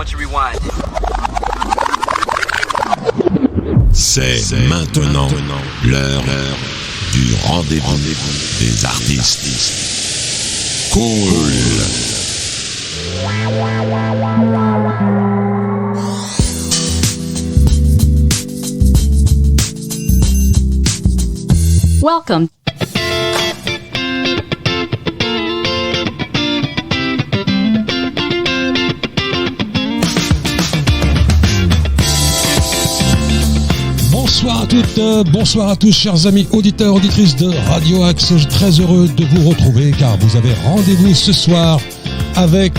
to rewind. C'est maintenant l'heure du rendez-vous des artistes. Cool. Welcome. Bonsoir à toutes, bonsois à tous, chers amis auditeurs, auditrices de Radio Axe. Je suis très heureux de vous retrouver car vous avez rendez-vous ce soir avec...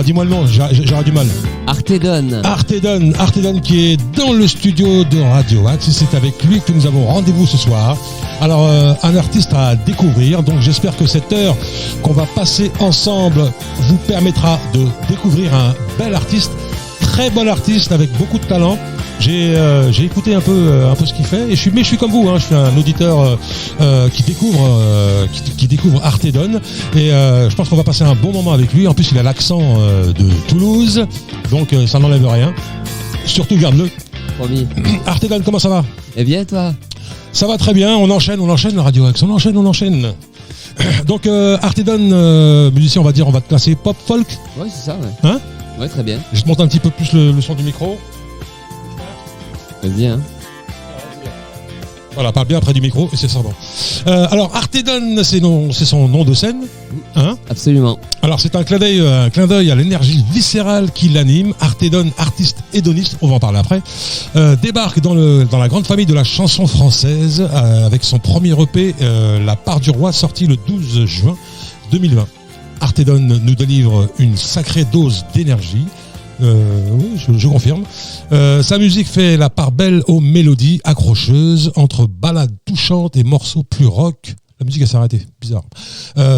dis-moi le nom, j'aurai du mal. Artedon qui est dans le studio de Radio Axe. C'est avec lui que nous avons rendez-vous ce soir. Alors, un artiste à découvrir. Donc, j'espère que cette heure qu'on va passer ensemble vous permettra de découvrir un bel artiste, très bon artiste avec beaucoup de talent. J'ai écouté un peu ce qu'il fait, mais je suis comme vous, je suis un auditeur qui découvre Artedon, et je pense qu'on va passer un bon moment avec lui. En plus, il a l'accent de Toulouse, donc ça n'enlève rien. Surtout garde-le. Promis. Artedon, comment ça va ? Eh bien, toi ? Ça va très bien. On enchaîne la Radio Axe. On enchaîne. Donc Artedon, musicien, on va te classer pop folk. Ouais, c'est ça. Ouais. Hein ? Ouais, très bien. Je te monte un petit peu plus le son du micro. Vas-y, Voilà, parle bien près du micro et c'est ça. Bon. Alors, Artedon, c'est son nom de scène. Absolument. Alors, c'est un clin d'œil à l'énergie viscérale qui l'anime. Artedon, artiste hédoniste, on va en parler après, débarque dans la grande famille de la chanson française avec son premier EP, La part du roi, sorti le 12 juin 2020. Artedon nous délivre une sacrée dose d'énergie. Oui, je confirme. Sa musique fait la part belle aux mélodies accrocheuses entre ballades touchantes et morceaux plus rock. La musique s'est arrêtée, bizarre.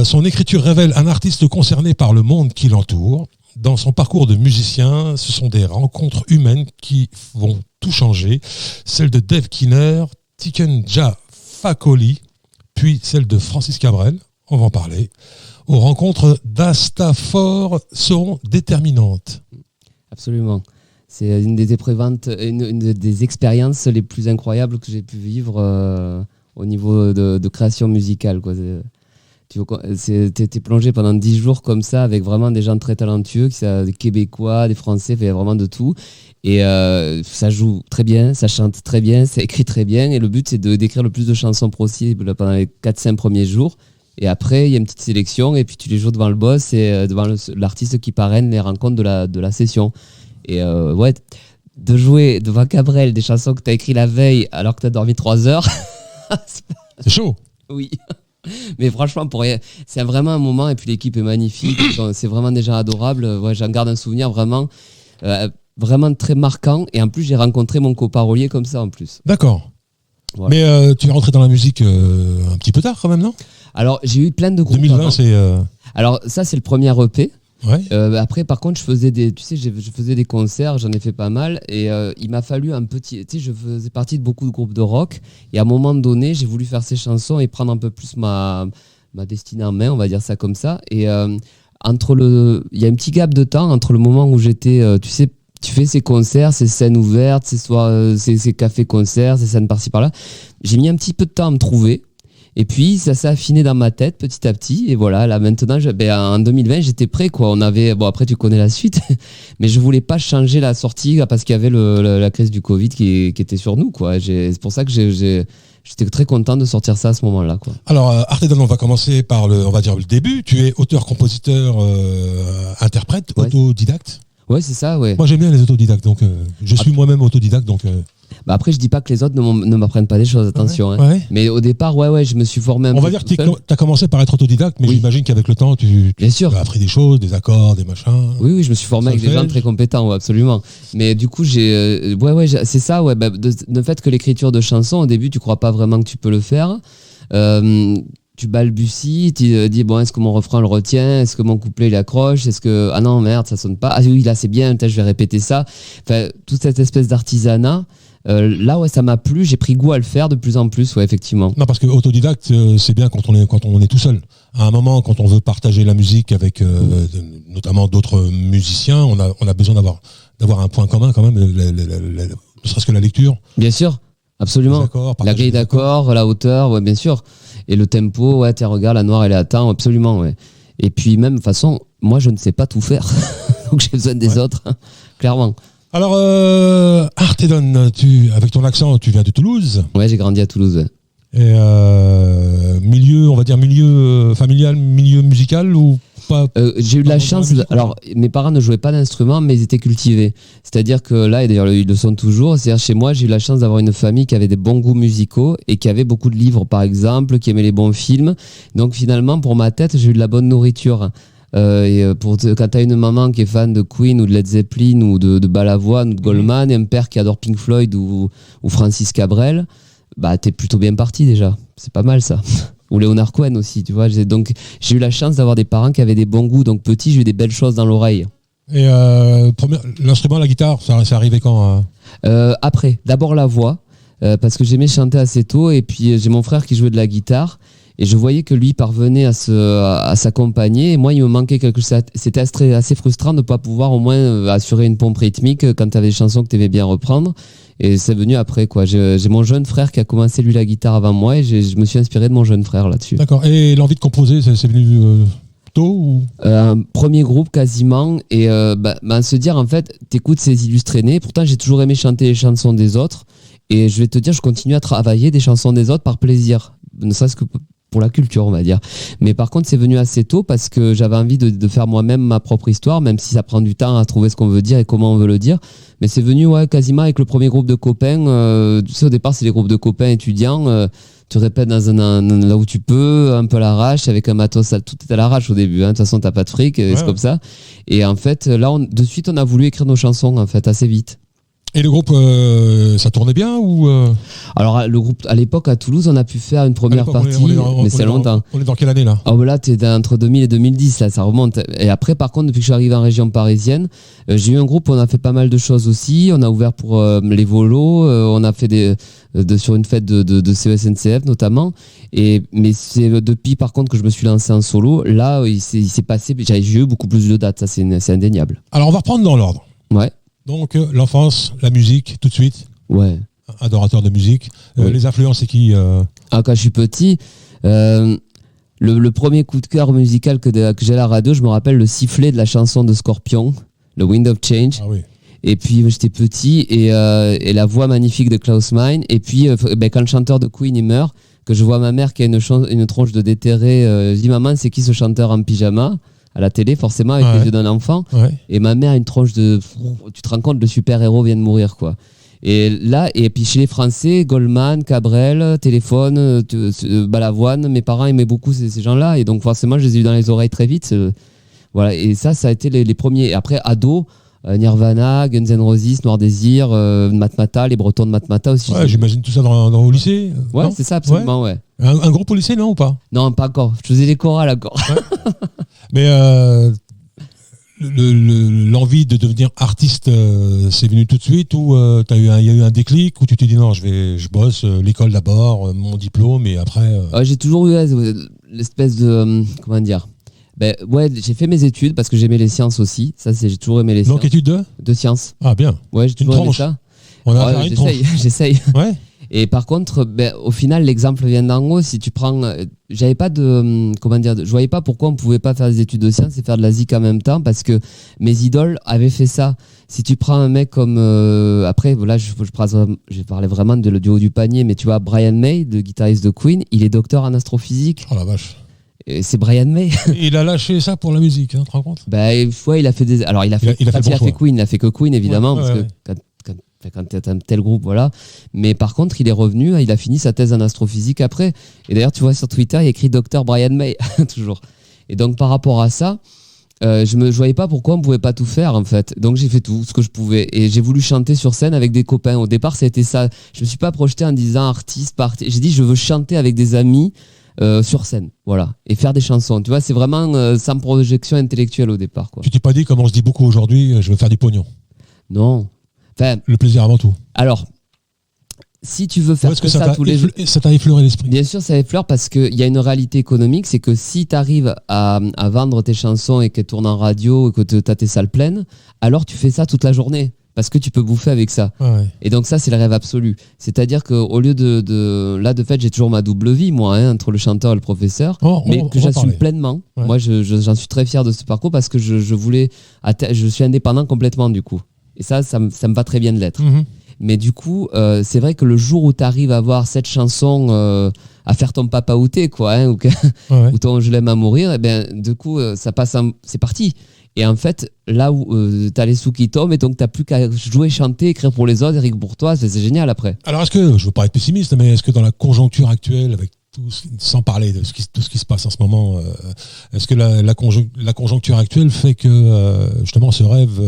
Son écriture révèle un artiste concerné par le monde qui l'entoure. Dans son parcours de musicien, ce sont des rencontres humaines qui vont tout changer. Celle de Dave Kinner, Tikenja Fakoli, puis celle de Francis Cabrel, on va en parler. Aux rencontres d'Astafor seront déterminantes. Absolument. C'est une des éprouvantes, une des expériences les plus incroyables que j'ai pu vivre au niveau de création musicale, quoi. T'es plongé pendant 10 jours comme ça avec vraiment des gens très talentueux, des Québécois, des Français, fait vraiment de tout. Et ça joue très bien, ça chante très bien, ça écrit très bien. Et le but, c'est d'écrire le plus de chansons possible pendant les 4-5 premiers jours. Et après, il y a une petite sélection et puis tu les joues devant le boss et devant l'artiste qui parraine les rencontres de la session. Et de jouer devant Cabrel des chansons que tu as écrites la veille alors que tu as dormi 3 heures. C'est chaud. Oui. Mais franchement, c'est vraiment un moment et puis l'équipe est magnifique. C'est vraiment déjà adorable. Ouais, j'en garde un souvenir vraiment très marquant. Et en plus, j'ai rencontré mon coparolier comme ça en plus. D'accord. Voilà. Mais tu es rentré dans la musique un petit peu tard quand même, non ? Alors, j'ai eu plein de groupes. 2020, avant. c'est... Alors, ça, c'est le premier EP. Ouais. Après, par contre, je faisais des concerts, j'en ai fait pas mal. Et il m'a fallu un petit... Tu sais, je faisais partie de beaucoup de groupes de rock. Et à un moment donné, j'ai voulu faire ces chansons et prendre un peu plus ma destinée en main, on va dire ça comme ça. Et il y a un petit gap de temps entre le moment où j'étais... tu sais, tu fais ces concerts, ces scènes ouvertes, ces cafés-concerts, ces scènes par-ci par-là. J'ai mis un petit peu de temps à me trouver. Et puis, ça s'est affiné dans ma tête petit à petit. Et voilà, là, maintenant, en 2020, j'étais prêt, quoi. Après, tu connais la suite. Mais je voulais pas changer la sortie parce qu'il y avait la crise du Covid qui était sur nous, quoi. C'est pour ça que j'étais très content de sortir ça à ce moment-là, quoi. Alors, Artedon, on va commencer par le début. Tu es auteur, compositeur, interprète, autodidacte. Ouais, c'est ça, ouais. Moi, j'aime bien les autodidactes, donc je suis moi-même autodidacte, donc... Après, je dis pas que les autres ne m'apprennent pas des choses, attention. Ouais. Hein. Ouais. Mais au départ, je me suis formé un peu. On va dire que tu as commencé par être autodidacte, mais j'imagine qu'avec le temps, tu as appris des choses, des accords, des machins. Oui, je me suis formé avec des gens très compétents, absolument. Mais du coup, c'est ça, le fait que l'écriture de chansons, au début, tu crois pas vraiment que tu peux le faire. Tu balbuties, tu dis est-ce que mon refrain le retient, est-ce que mon couplet il accroche, est-ce que ah non merde ça sonne pas, ah oui là c'est bien, je vais répéter ça. Enfin toute cette espèce d'artisanat Là, ouais, ça m'a plu. J'ai pris goût à le faire de plus en plus, ouais, effectivement. Non, parce que autodidacte, c'est bien quand on est tout seul. À un moment, quand on veut partager la musique avec notamment d'autres musiciens, on a besoin d'avoir un point commun quand même, ne serait-ce que la lecture. Bien sûr, absolument. La grille d'accords, la hauteur, ouais, bien sûr. Et le tempo, ouais, tiens, regarde, la noire, elle est à temps, absolument, ouais. Et puis même, de toute façon, moi, je ne sais pas tout faire. Donc j'ai besoin des autres, clairement. Alors, Artedon, avec ton accent, tu viens de Toulouse. Ouais, j'ai grandi à Toulouse, ouais. Et milieu familial, milieu musical ou pas? J'ai eu de la chance. Alors, mes parents ne jouaient pas d'instruments, mais ils étaient cultivés. C'est-à-dire que là, et d'ailleurs ils le sont toujours, c'est-à-dire chez moi, j'ai eu la chance d'avoir une famille qui avait des bons goûts musicaux et qui avait beaucoup de livres, par exemple, qui aimait les bons films. Donc finalement, pour ma tête, j'ai eu de la bonne nourriture. Quand t'as une maman qui est fan de Queen ou de Led Zeppelin ou de Balavoine ou de Goldman et un père qui adore Pink Floyd ou Francis Cabrel, bah t'es plutôt bien parti déjà. C'est pas mal ça. Ou Leonard Cohen aussi, tu vois. Donc j'ai eu la chance d'avoir des parents qui avaient des bons goûts. Donc petit, j'ai eu des belles choses dans l'oreille. Et l'instrument, la guitare, ça arrivait quand Après, d'abord la voix, parce que j'aimais chanter assez tôt. Et puis j'ai mon frère qui jouait de la guitare. Et je voyais que lui parvenait à s'accompagner. Et moi, il me manquait quelque chose. C'était assez frustrant de ne pas pouvoir au moins assurer une pompe rythmique quand tu avais des chansons que tu aimais bien reprendre. Et c'est venu après, quoi. J'ai mon jeune frère qui a commencé, lui, la guitare avant moi. Et je me suis inspiré de mon jeune frère là-dessus. D'accord. Et l'envie de composer, c'est venu tôt ou un premier groupe quasiment. Et se dire, en fait, t'écoutes ces illustrés. Pourtant, j'ai toujours aimé chanter les chansons des autres. Et je vais te dire, je continue à travailler des chansons des autres par plaisir. Ne serait-ce que pour la culture, on va dire. Mais par contre, c'est venu assez tôt parce que j'avais envie de faire moi-même ma propre histoire, même si ça prend du temps à trouver ce qu'on veut dire et comment on veut le dire. Mais c'est venu quasiment avec le premier groupe de copains. Tu sais, au départ, c'est les groupes de copains étudiants. Tu répètes là où tu peux, un peu à l'arrache, avec un matos, tout est à l'arrache au début. De toute façon, t'as pas de fric, c'est comme ça. Et en fait, là, de suite, on a voulu écrire nos chansons, en fait, assez vite. Et le groupe, ça tournait bien ou Alors, le groupe, à l'époque, à Toulouse, on a pu faire une première partie, mais c'est longtemps. On est dans quelle année, là? Là, t'es entre 2000 et 2010, là, ça remonte. Et après, par contre, depuis que je suis arrivé en région parisienne, j'ai eu un groupe où on a fait pas mal de choses aussi. On a ouvert pour les volos, on a fait sur une fête de CESNCF, notamment. Mais c'est depuis, par contre, que je me suis lancé en solo. Là, il s'est passé, j'ai eu beaucoup plus de dates, ça, c'est indéniable. Alors, on va reprendre dans l'ordre. Ouais. Donc, l'enfance, la musique, tout de suite. Ouais. Adorateur de musique. Oui. Les influences, c'est qui Quand je suis petit, le premier coup de cœur musical que j'ai à la radio, je me rappelle le sifflet de la chanson de Scorpion, le Wind of Change. Ah oui. Et puis, j'étais petit et la voix magnifique de Klaus Meine. Et puis, quand le chanteur de Queen il meurt, que je vois ma mère qui a une tronche de déterré, je dis, maman, c'est qui ce chanteur en pyjama à la télé, forcément, avec les yeux d'un enfant. Ouais. Et ma mère a une tronche de... Tu te rends compte, le super-héros vient de mourir, quoi. Et là, et puis chez les Français, Goldman, Cabrel, Téléphone, Balavoine, mes parents aimaient beaucoup ces gens-là. Et donc, forcément, je les ai eu dans les oreilles très vite. Voilà. Et ça a été les premiers. Et après, ado, Nirvana, Guns N' Roses, Noir Désir, Matmata, les Bretons de Matmata aussi. Ouais, j'imagine tout ça au lycée. Ouais, c'est ça, absolument, ouais. Un groupe au lycée, non, ou pas? Non, pas encore. Je faisais des chorales encore. Ouais. Mais l'envie de devenir artiste, c'est venu tout de suite ou il y a eu un déclic où tu t'es dit non, je bosse, l'école d'abord, mon diplôme et après... J'ai toujours eu l'espèce de... comment dire j'ai fait mes études parce que j'aimais les sciences aussi. Ça, j'ai toujours aimé les sciences. Donc études de sciences. Ah bien. Ouais, j'ai toujours aimé ça. On a j'essaye. Ouais. Et par contre, au final, l'exemple vient d'en haut. Si tu prends, j'avais pas je voyais pas pourquoi on pouvait pas faire des études de sciences et faire de la zik en même temps, parce que mes idoles avaient fait ça. Si tu prends un mec comme, après, là, je parlais vraiment du haut du panier, mais tu vois, Brian May, le guitariste de Queen, il est docteur en astrophysique. Oh la vache. Et c'est Brian May. Il a lâché ça pour la musique, tu te rends compte? Il a fait des. Alors, il a fait Queen, il a fait que Queen, évidemment, parce que quand tu as un tel groupe, voilà. Mais par contre, il est revenu, il a fini sa thèse en astrophysique après. Et d'ailleurs, tu vois, sur Twitter, il y a écrit Dr Brian May, toujours. Et donc, par rapport à ça, je voyais pas pourquoi on pouvait pas tout faire, en fait. Donc, j'ai fait tout ce que je pouvais. Et j'ai voulu chanter sur scène avec des copains. Au départ, c'était ça. Je me suis pas projeté en disant artiste. J'ai dit, je veux chanter avec des amis sur scène, voilà. Et faire des chansons. Tu vois, c'est vraiment sans projection intellectuelle au départ, quoi. Tu t'es pas dit, comme on se dit beaucoup aujourd'hui, je veux faire du pognon? Non. Enfin, le plaisir avant tout. Alors, si tu veux faire Est-ce que que ça tous les jours. ça t'a effleuré l'esprit? Bien sûr, ça effleure parce qu'il y a une réalité économique, c'est que si tu arrives à vendre tes chansons et qu'elles tournent en radio et que tu as tes salles pleines, alors tu fais ça toute la journée parce que tu peux bouffer avec ça. Ouais. Et donc ça, c'est le rêve absolu. C'est-à-dire qu'au lieu là, de fait, j'ai toujours ma double vie, moi, entre le chanteur et le professeur, mais que j'assume pleinement. Ouais. Moi, j'en suis très fier de ce parcours parce que je suis indépendant complètement du coup. Et ça me va très bien de l'être. Mhm. Mais du coup, c'est vrai que le jour où tu arrives à avoir cette chanson, à faire ton papa outé, quoi, hein, ou ton Je l'aime à mourir, et ben, du coup, ça passe, c'est parti. Et en fait, là où t'as les sous qui tombent, et donc t'as plus qu'à jouer, chanter, écrire pour les autres, écrire pour toi, c'est génial après. Alors, est-ce que, je veux pas être pessimiste, mais est-ce que dans la conjoncture actuelle, avec sans parler de tout ce qui se passe en ce moment, est-ce que la conjoncture actuelle fait que, justement, ce rêve...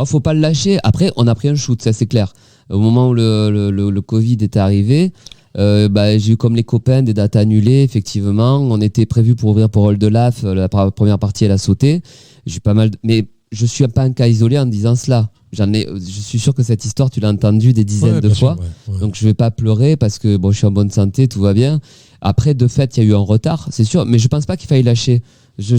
Faut pas le lâcher. Après, on a pris un shoot, ça c'est clair. Au moment où le Covid est arrivé, j'ai eu comme les copains des dates annulées, effectivement. On était prévu pour ouvrir pour Hold the Laugh, la première partie elle a sauté. J'ai pas mal, mais je suis pas un cas isolé en disant cela. Je suis sûr que cette histoire tu l'as entendue des dizaines de fois. Sûr, ouais. Donc je vais pas pleurer parce que bon, je suis en bonne santé, tout va bien. Après, de fait, il y a eu un retard, c'est sûr, mais je pense pas qu'il faille lâcher. Je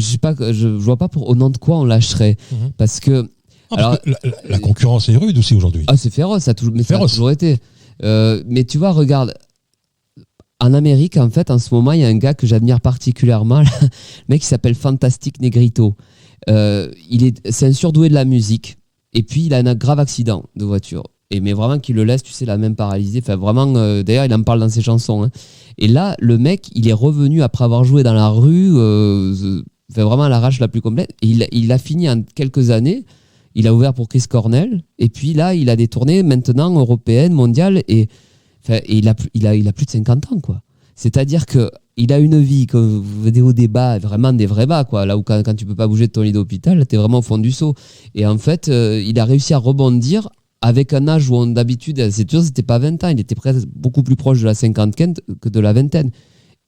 vois pas au nom de quoi on lâcherait, parce que parce que la concurrence est rude aussi aujourd'hui. Ah, c'est féroce, ça a toujours été. Mais tu vois, regarde, en Amérique, en fait, en ce moment, il y a un gars que j'admire particulièrement, le mec qui s'appelle Fantastic Negrito. C'est un surdoué de la musique, et puis il a un grave accident de voiture. Mais vraiment qui le laisse, tu sais, la même paralysée. Enfin, vraiment, d'ailleurs, il en parle dans ses chansons. Hein. Et là, le mec, il est revenu après avoir joué dans la rue, vraiment à l'arrache la plus complète. Et il a fini en quelques années. Il a ouvert pour Chris Cornell, et puis là, il a des tournées maintenant européennes, mondiales, et il a plus de 50 ans, quoi. C'est-à-dire qu'il a une vie, comme vous venez au débat, vraiment des vrais bas, quoi. Là où quand tu peux pas bouger de ton lit d'hôpital, t'es vraiment au fond du seau. Et en fait, il a réussi à rebondir avec un âge où d'habitude, c'est sûr, c'était pas 20 ans, il était presque beaucoup plus proche de la cinquantaine que de la vingtaine.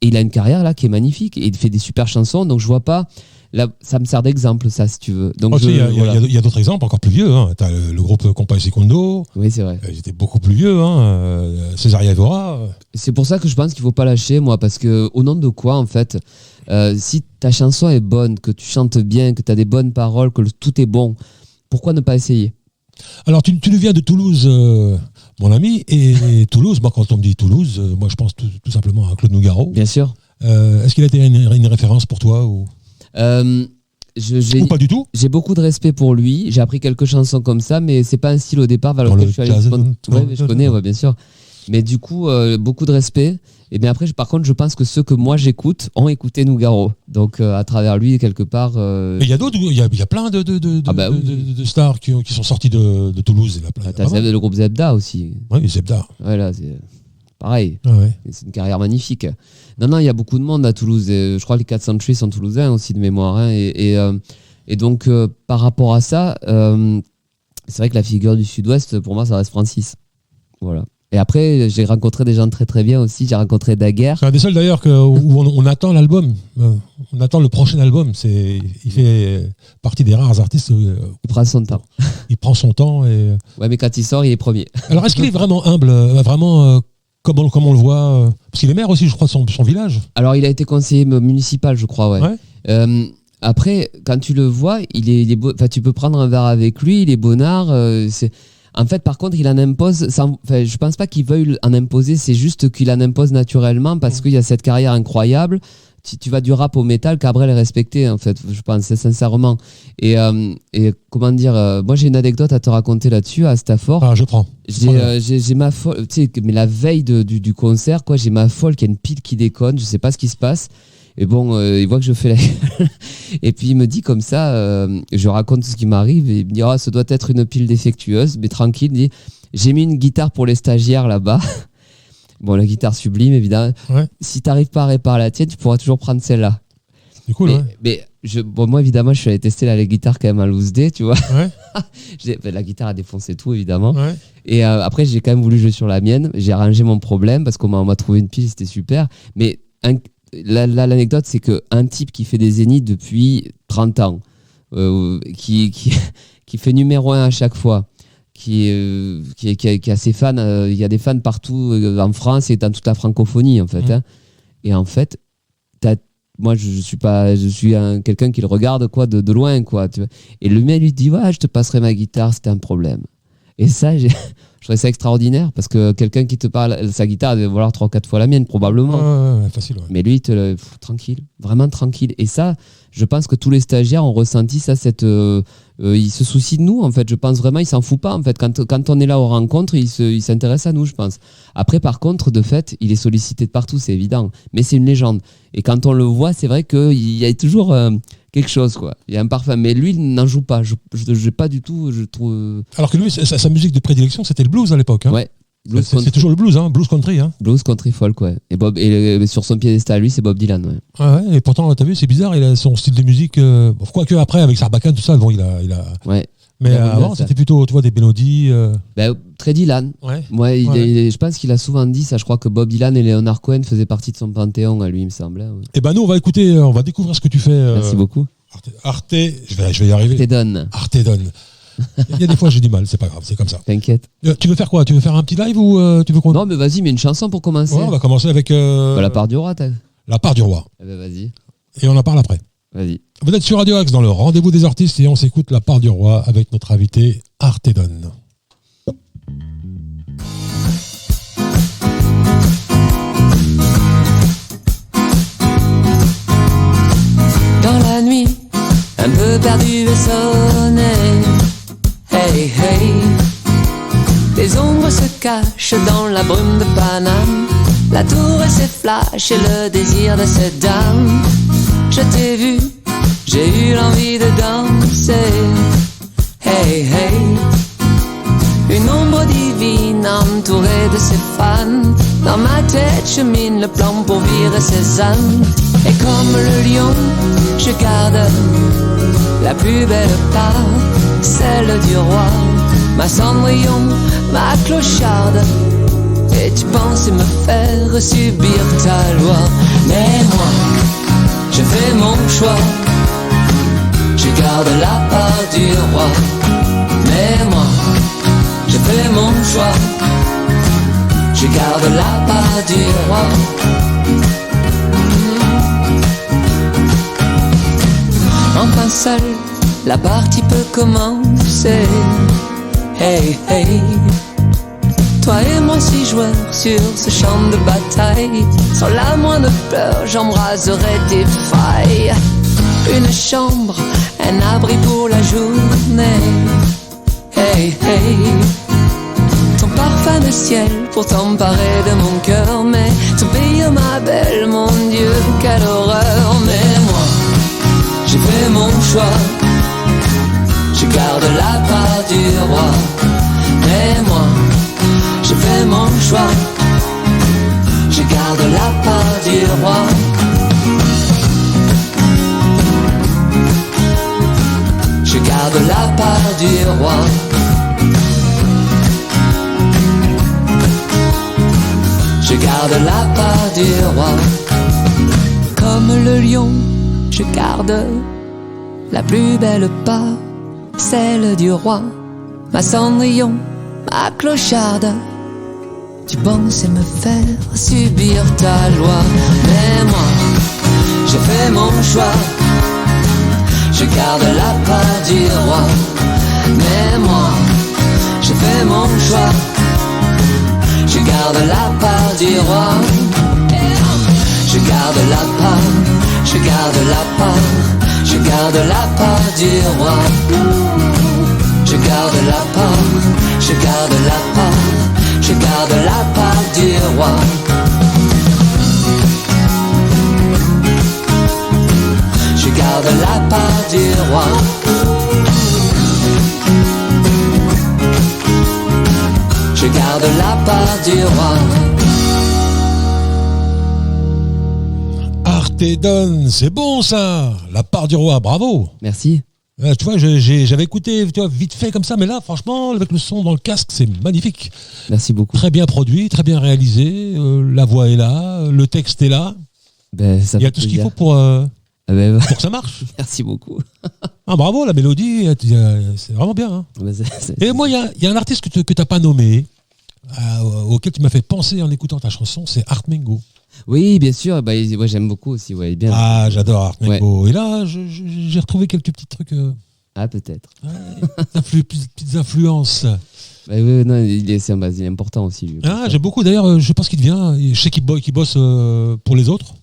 Et il a une carrière là qui est magnifique, et il fait des super chansons, donc je vois pas... Là, ça me sert d'exemple, ça, si tu veux. Donc, il y a d'autres exemples encore plus vieux. Hein. Tu as le groupe Compay Secondo. Oui, c'est vrai. Ils étaient beaucoup plus vieux. Hein. Césaria Evora. C'est pour ça que je pense qu'il ne faut pas lâcher, moi, parce que au nom de quoi, en fait, si ta chanson est bonne, que tu chantes bien, que tu as des bonnes paroles, que tout est bon, pourquoi ne pas essayer ? Alors, tu nous viens de Toulouse, mon ami. Et Toulouse, moi, quand on me dit Toulouse, moi, je pense tout simplement à Claude Nougaro. Bien sûr. Est-ce qu'il a été une référence pour toi ou pas du tout. J'ai beaucoup de respect pour lui. J'ai appris quelques chansons comme ça, mais c'est pas un style au départ vers lequel je suis allé. Je connais, bien sûr. Mais du coup, beaucoup de respect. Et bien après, par contre, je pense que ceux que moi j'écoute ont écouté Nougaro. Donc à travers lui, quelque part. Mais il y a d'autres, il y a plein de stars qui sont sortis de Toulouse. T'as le groupe Zebda aussi. Oui, Zebda. Voilà, c'est pareil. Ah ouais. C'est une carrière magnifique. Non, il y a beaucoup de monde à Toulouse. Et je crois que les 4 Century sont toulousains aussi de mémoire. Hein. Et donc, par rapport à ça, c'est vrai que la figure du Sud-Ouest, pour moi, ça reste Francis. Voilà. Et après, j'ai rencontré des gens très très bien aussi. J'ai rencontré Daguerre. C'est un des seuls d'ailleurs où on attend l'album. On attend le prochain album. Il fait partie des rares artistes. Il prend son temps. Il prend son temps. Ouais, mais quand il sort, il est premier. Alors, est-ce qu'il est vraiment humble, vraiment comme on le voit, parce qu'il est maire aussi, je crois, de son village. Alors, il a été conseiller municipal, je crois, ouais. Après, quand tu le vois, il est beau. Enfin, tu peux prendre un verre avec lui, il est bonnard. En fait, par contre, il en impose. Je pense pas qu'il veuille en imposer. C'est juste qu'il en impose naturellement parce qu'il y a cette carrière incroyable. Tu vas du rap au métal, Cabrel est respecté, en fait, je pense, sincèrement. Et comment dire, moi j'ai une anecdote à te raconter là-dessus, à Stafford. Ah, je prends. J'ai ma folle, tu sais, mais la veille du concert, quoi, j'ai ma folle qui a une pile qui déconne, je sais pas ce qui se passe. Et bon, il voit que je fais la... Et puis il me dit comme ça, je raconte ce qui m'arrive, et il me dit, ça doit être une pile défectueuse, mais tranquille, il dit, j'ai mis une guitare pour les stagiaires là-bas. Bon, la guitare sublime, évidemment. Ouais. Si tu n'arrives pas à réparer la tienne, tu pourras toujours prendre celle-là. C'est cool, mais moi, évidemment, je suis allé tester la guitare quand même à Loose Day, tu vois. Ouais. La guitare a défoncé tout, évidemment. Ouais. Et après, j'ai quand même voulu jouer sur la mienne. J'ai arrangé mon problème parce qu'on m'a trouvé une pile, c'était super. Mais l'anecdote, c'est qu'un type qui fait des zéniths depuis 30 ans, qui fait numéro 1 à chaque fois, qui a ses fans. Il y a des fans partout en France et dans toute la francophonie en fait. Hein. Et en fait, moi je suis quelqu'un qui le regarde quoi de loin quoi. Tu vois. Et le mec lui dit ouais, je te passerai ma guitare, c'était un problème. Et ça, je trouvais ça extraordinaire parce que quelqu'un qui te parle, sa guitare, elle devait valoir 3 ou 4 fois la mienne, probablement. Ouais, facile. Ouais. Mais lui, tranquille, vraiment tranquille. Et ça, je pense que tous les stagiaires ont ressenti ça. Il se soucie de nous, en fait. Je pense vraiment, il s'en fout pas, en fait. Quand on est là aux rencontres, il s'intéresse à nous, je pense. Après, par contre, de fait, il est sollicité de partout, c'est évident. Mais c'est une légende. Et quand on le voit, c'est vrai qu'il y a toujours quelque chose, quoi. Il y a un parfum. Mais lui, il n'en joue pas. Je pas du tout, je trouve. Alors que lui, sa musique de prédilection, c'était le blues à l'époque. Hein. Ouais. C'est toujours le blues, hein, blues country. Hein. Blues country folk, ouais. Et sur son piédestal, lui, c'est Bob Dylan, ouais. Ouais, et pourtant, t'as vu, c'est bizarre, il a son style de musique. Quoique après, avec Sarbacane, tout ça, bon, il a. Ouais. Mais avant, c'était plutôt, tu vois, des mélodies. Très Dylan. Ouais. Je pense qu'il a souvent dit ça. Je crois que Bob Dylan et Leonard Cohen faisaient partie de son panthéon, à lui, il me semble. Ouais. Et ben nous, on va découvrir ce que tu fais. Merci beaucoup. Arte, je vais y arriver. Artedon. Il y a des fois j'ai du mal, c'est pas grave, c'est comme ça. T'inquiète. Tu veux faire quoi? Tu veux faire un petit live ou tu veux qu'on... Non mais vas-y, mets une chanson pour commencer. Ouais, on va commencer avec... La part du roi, La part du roi. Eh ben vas-y. Et on en parle après. Vas-y. Vous êtes sur Radio Axe dans le rendez-vous des artistes et on s'écoute La part du roi avec notre invité Artedon. Dans la nuit, un peu perdu et sonné. Hey hey, les ombres se cachent dans la brume de Paname. La tour et ses flashs et le désir de cette dame. Je t'ai vu, j'ai eu l'envie de danser. Hey hey, une ombre divine entourée de ses fans. Dans ma tête chemine le plan pour virer ses âmes. Et comme le lion, je garde la plus belle part, celle du roi. Ma Cendrillon, ma clocharde. Et tu pensais me faire subir ta loi. Mais moi, je fais mon choix. Je garde la part du roi. Mais moi, je fais mon choix. Je garde la part du roi. Enfin seul, la partie peut commencer. Hey hey, toi et moi six joueurs sur ce champ de bataille. Sans la moindre peur, j'embraserai tes failles. Une chambre, un abri pour la journée. Hey hey, ton parfum de ciel pour t'emparer de mon cœur. Mais ton pays, ma belle, mon Dieu, quelle horreur. Mais moi, j'ai fait mon choix. Je garde la part du roi. Mais moi, j'ai fait mon choix. Je garde la part du roi. Je garde la part du roi. Je garde la part du roi. Comme le lion, je garde la plus belle part, celle du roi. Ma Cendrillon, ma clocharde. Tu pensais me faire subir ta loi. Mais moi, j'ai fait mon choix. Je garde la part du roi. Mais moi, j'ai fait mon choix. Je garde la part du roi. Je garde la part, je garde la part, je garde la part du roi. Je garde la part, je garde la part, je garde la part du roi. Je garde la part du roi. Je garde la part du roi. Artedon, c'est bon ça. La part du roi, bravo. Merci. Tu vois, j'avais écouté vite fait comme ça, mais là, franchement, avec le son dans le casque, c'est magnifique. Merci beaucoup. Très bien produit, très bien réalisé. La voix est là, le texte est là. Ben, ça il y a fait tout ce qu'il plaisir. faut Ah ben, pour que ça marche. merci beaucoup. Ah, bravo, la mélodie, c'est vraiment bien. Hein. Mais Et moi, il y a un artiste que tu n'as pas nommé, auquel tu m'as fait penser en écoutant ta chanson, c'est Art Mengo. Oui, bien sûr. Bah, ouais, j'aime beaucoup aussi. Ouais, bien. Ah, j'adore Art Mengo. Et là, j'ai retrouvé quelques petits trucs. Ah, peut-être. Petites influences. Bah, oui, non, il est important aussi. Lui, Ah, j'aime beaucoup. D'ailleurs, je pense qu'il devient. Je sais qu'il bosse pour les autres.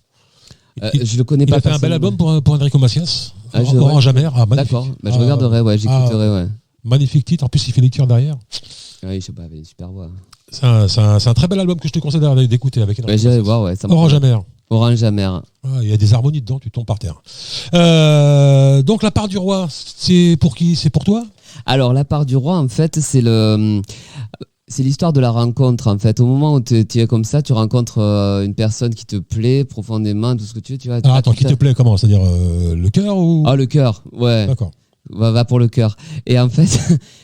Je le connais Il pas. a fait un bel album pour Enrico Macias. Orange Amer. Ah, d'accord. Bah, je regarderai. Ouais, j'écouterai. Ouais. Magnifique titre. En plus, il fait les tirs derrière. Oui, je sais pas, il a une super voix. C'est un très bel album que je te conseille d'écouter avec Enrico J'irai Macias. voir. Ouais, Orange Amer. Orange Amer. Il y a des harmonies dedans, tu tombes par terre. Donc la part du roi, c'est pour qui? C'est pour toi? Alors la part du roi, en fait, c'est l'histoire de la rencontre. En fait, au moment où tu es comme ça, tu rencontres une personne qui te plaît profondément, tout ce que tu veux. Tu vois. Alors attends, qui te plaît comment? C'est-à-dire le cœur ou? Ah, le cœur. Ouais. D'accord. Va pour le cœur. Et en fait,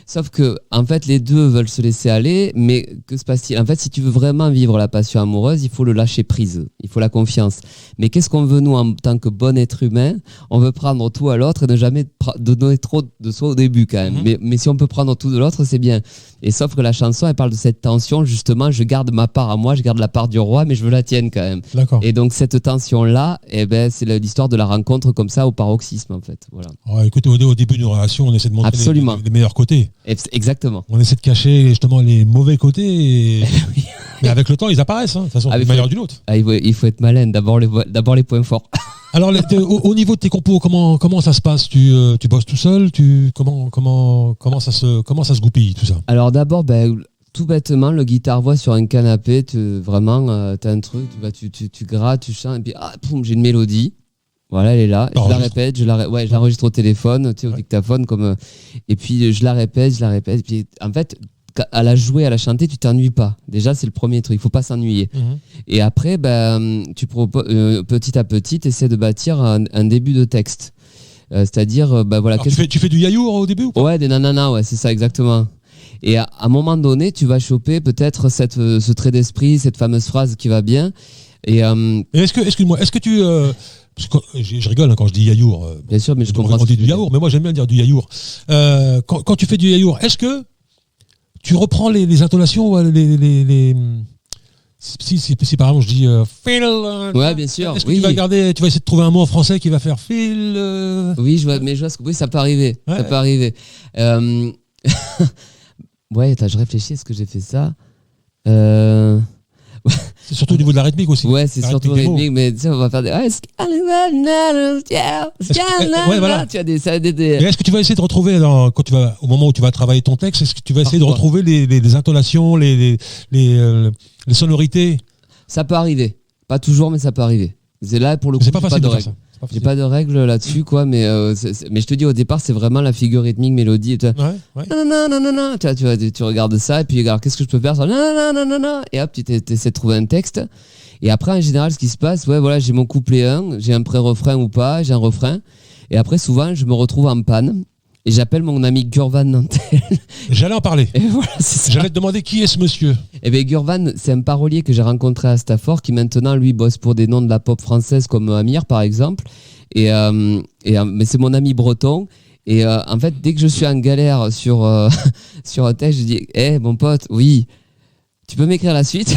sauf que en fait, les deux veulent se laisser aller, mais que se passe-t-il? En fait, si tu veux vraiment vivre la passion amoureuse, il faut le lâcher prise, il faut la confiance. Mais qu'est-ce qu'on veut, nous, en tant que bon être humain? On veut prendre tout à l'autre et ne jamais donner trop de soi au début, quand même. Mais si on peut prendre tout de l'autre, c'est bien. Et sauf que la chanson, elle parle de cette tension, justement, je garde ma part à moi, je garde la part du roi, mais je veux la tienne quand même. D'accord. Et donc, cette tension-là, eh ben, c'est l'histoire de la rencontre comme ça, au paroxysme, en fait. Voilà. Oh, écoutez, au début d'une relation, on essaie de montrer les meilleurs côtés. Exactement. On essaie de cacher justement les mauvais côtés. Mais avec le temps, ils apparaissent. Hein. De toute façon, d'une manière ou d'une autre. Il faut être malin, d'abord les points forts. Alors, au niveau de tes compos, comment ça se passe? Tu bosses tout seul? Comment ça se goupille, tout ça? Alors d'abord, tout bêtement, le guitare-voix sur un canapé, vraiment, t'as un truc, tu grattes, tu chantes, et puis j'ai une mélodie. Voilà, elle est là. Je la répète, je l'enregistre au téléphone, au dictaphone, et puis je la répète. Et puis, en fait, à la jouer, à la chanter, tu t'ennuies pas. Déjà, c'est le premier truc. Il faut pas s'ennuyer. Et après, tu proposes petit à petit, tu essaies de bâtir un début de texte. C'est-à-dire, voilà. Tu fais du yaourt au début ou pas? Ouais, des nanana, ouais, c'est ça, exactement. Et à un moment donné, tu vas choper peut-être ce trait d'esprit, cette fameuse phrase qui va bien. Et excuse-moi, est-ce que tu parce que je rigole quand je dis yaourt. Bien sûr, mais je comprends. On dit du yaourt, mais moi j'aime bien dire du yaourt. Quand tu fais du yaourt, est-ce que tu reprends les intonations, si par exemple je dis fil. Ouais, bien sûr. Est-ce que tu vas essayer de trouver un mot en français qui va faire fil? Oui, oui, ça peut arriver. Ouais. Ça peut arriver. Ouais, attends, je réfléchis. Est-ce que j'ai fait ça? C'est surtout au niveau de la rythmique aussi. Ouais, c'est surtout rythmique, mais tu sais, on va faire des. Ouais, voilà. Tu as des. Mais est-ce que tu vas essayer de retrouver, au moment où tu vas travailler ton texte, est-ce que tu vas essayer de retrouver les intonations, les sonorités? Ça peut arriver. Pas toujours, mais ça peut arriver. C'est là, pour le coup, c'est pas facile de faire ça. J'ai pas de règles là-dessus, quoi, mais je te dis, au départ, c'est vraiment la figure rythmique, mélodie. Tu regardes ça, et puis regarde, qu'est-ce que je peux faire? Et hop, tu essaies de trouver un texte. Et après, en général, ce qui se passe, j'ai mon couplet 1, j'ai un pré-refrain ou pas, j'ai un refrain. Et après, souvent, je me retrouve en panne. Et j'appelle mon ami Gurvan Nantel. J'allais en parler. Et voilà, c'est ça. J'allais te demander qui est ce monsieur. Eh bien, Gurvan, c'est un parolier que j'ai rencontré à Stafford qui maintenant, lui, bosse pour des noms de la pop française comme Amir, par exemple. Mais c'est mon ami breton. Et en fait, dès que je suis en galère sur un texte, je dis mon pote, oui, tu peux m'écrire la suite.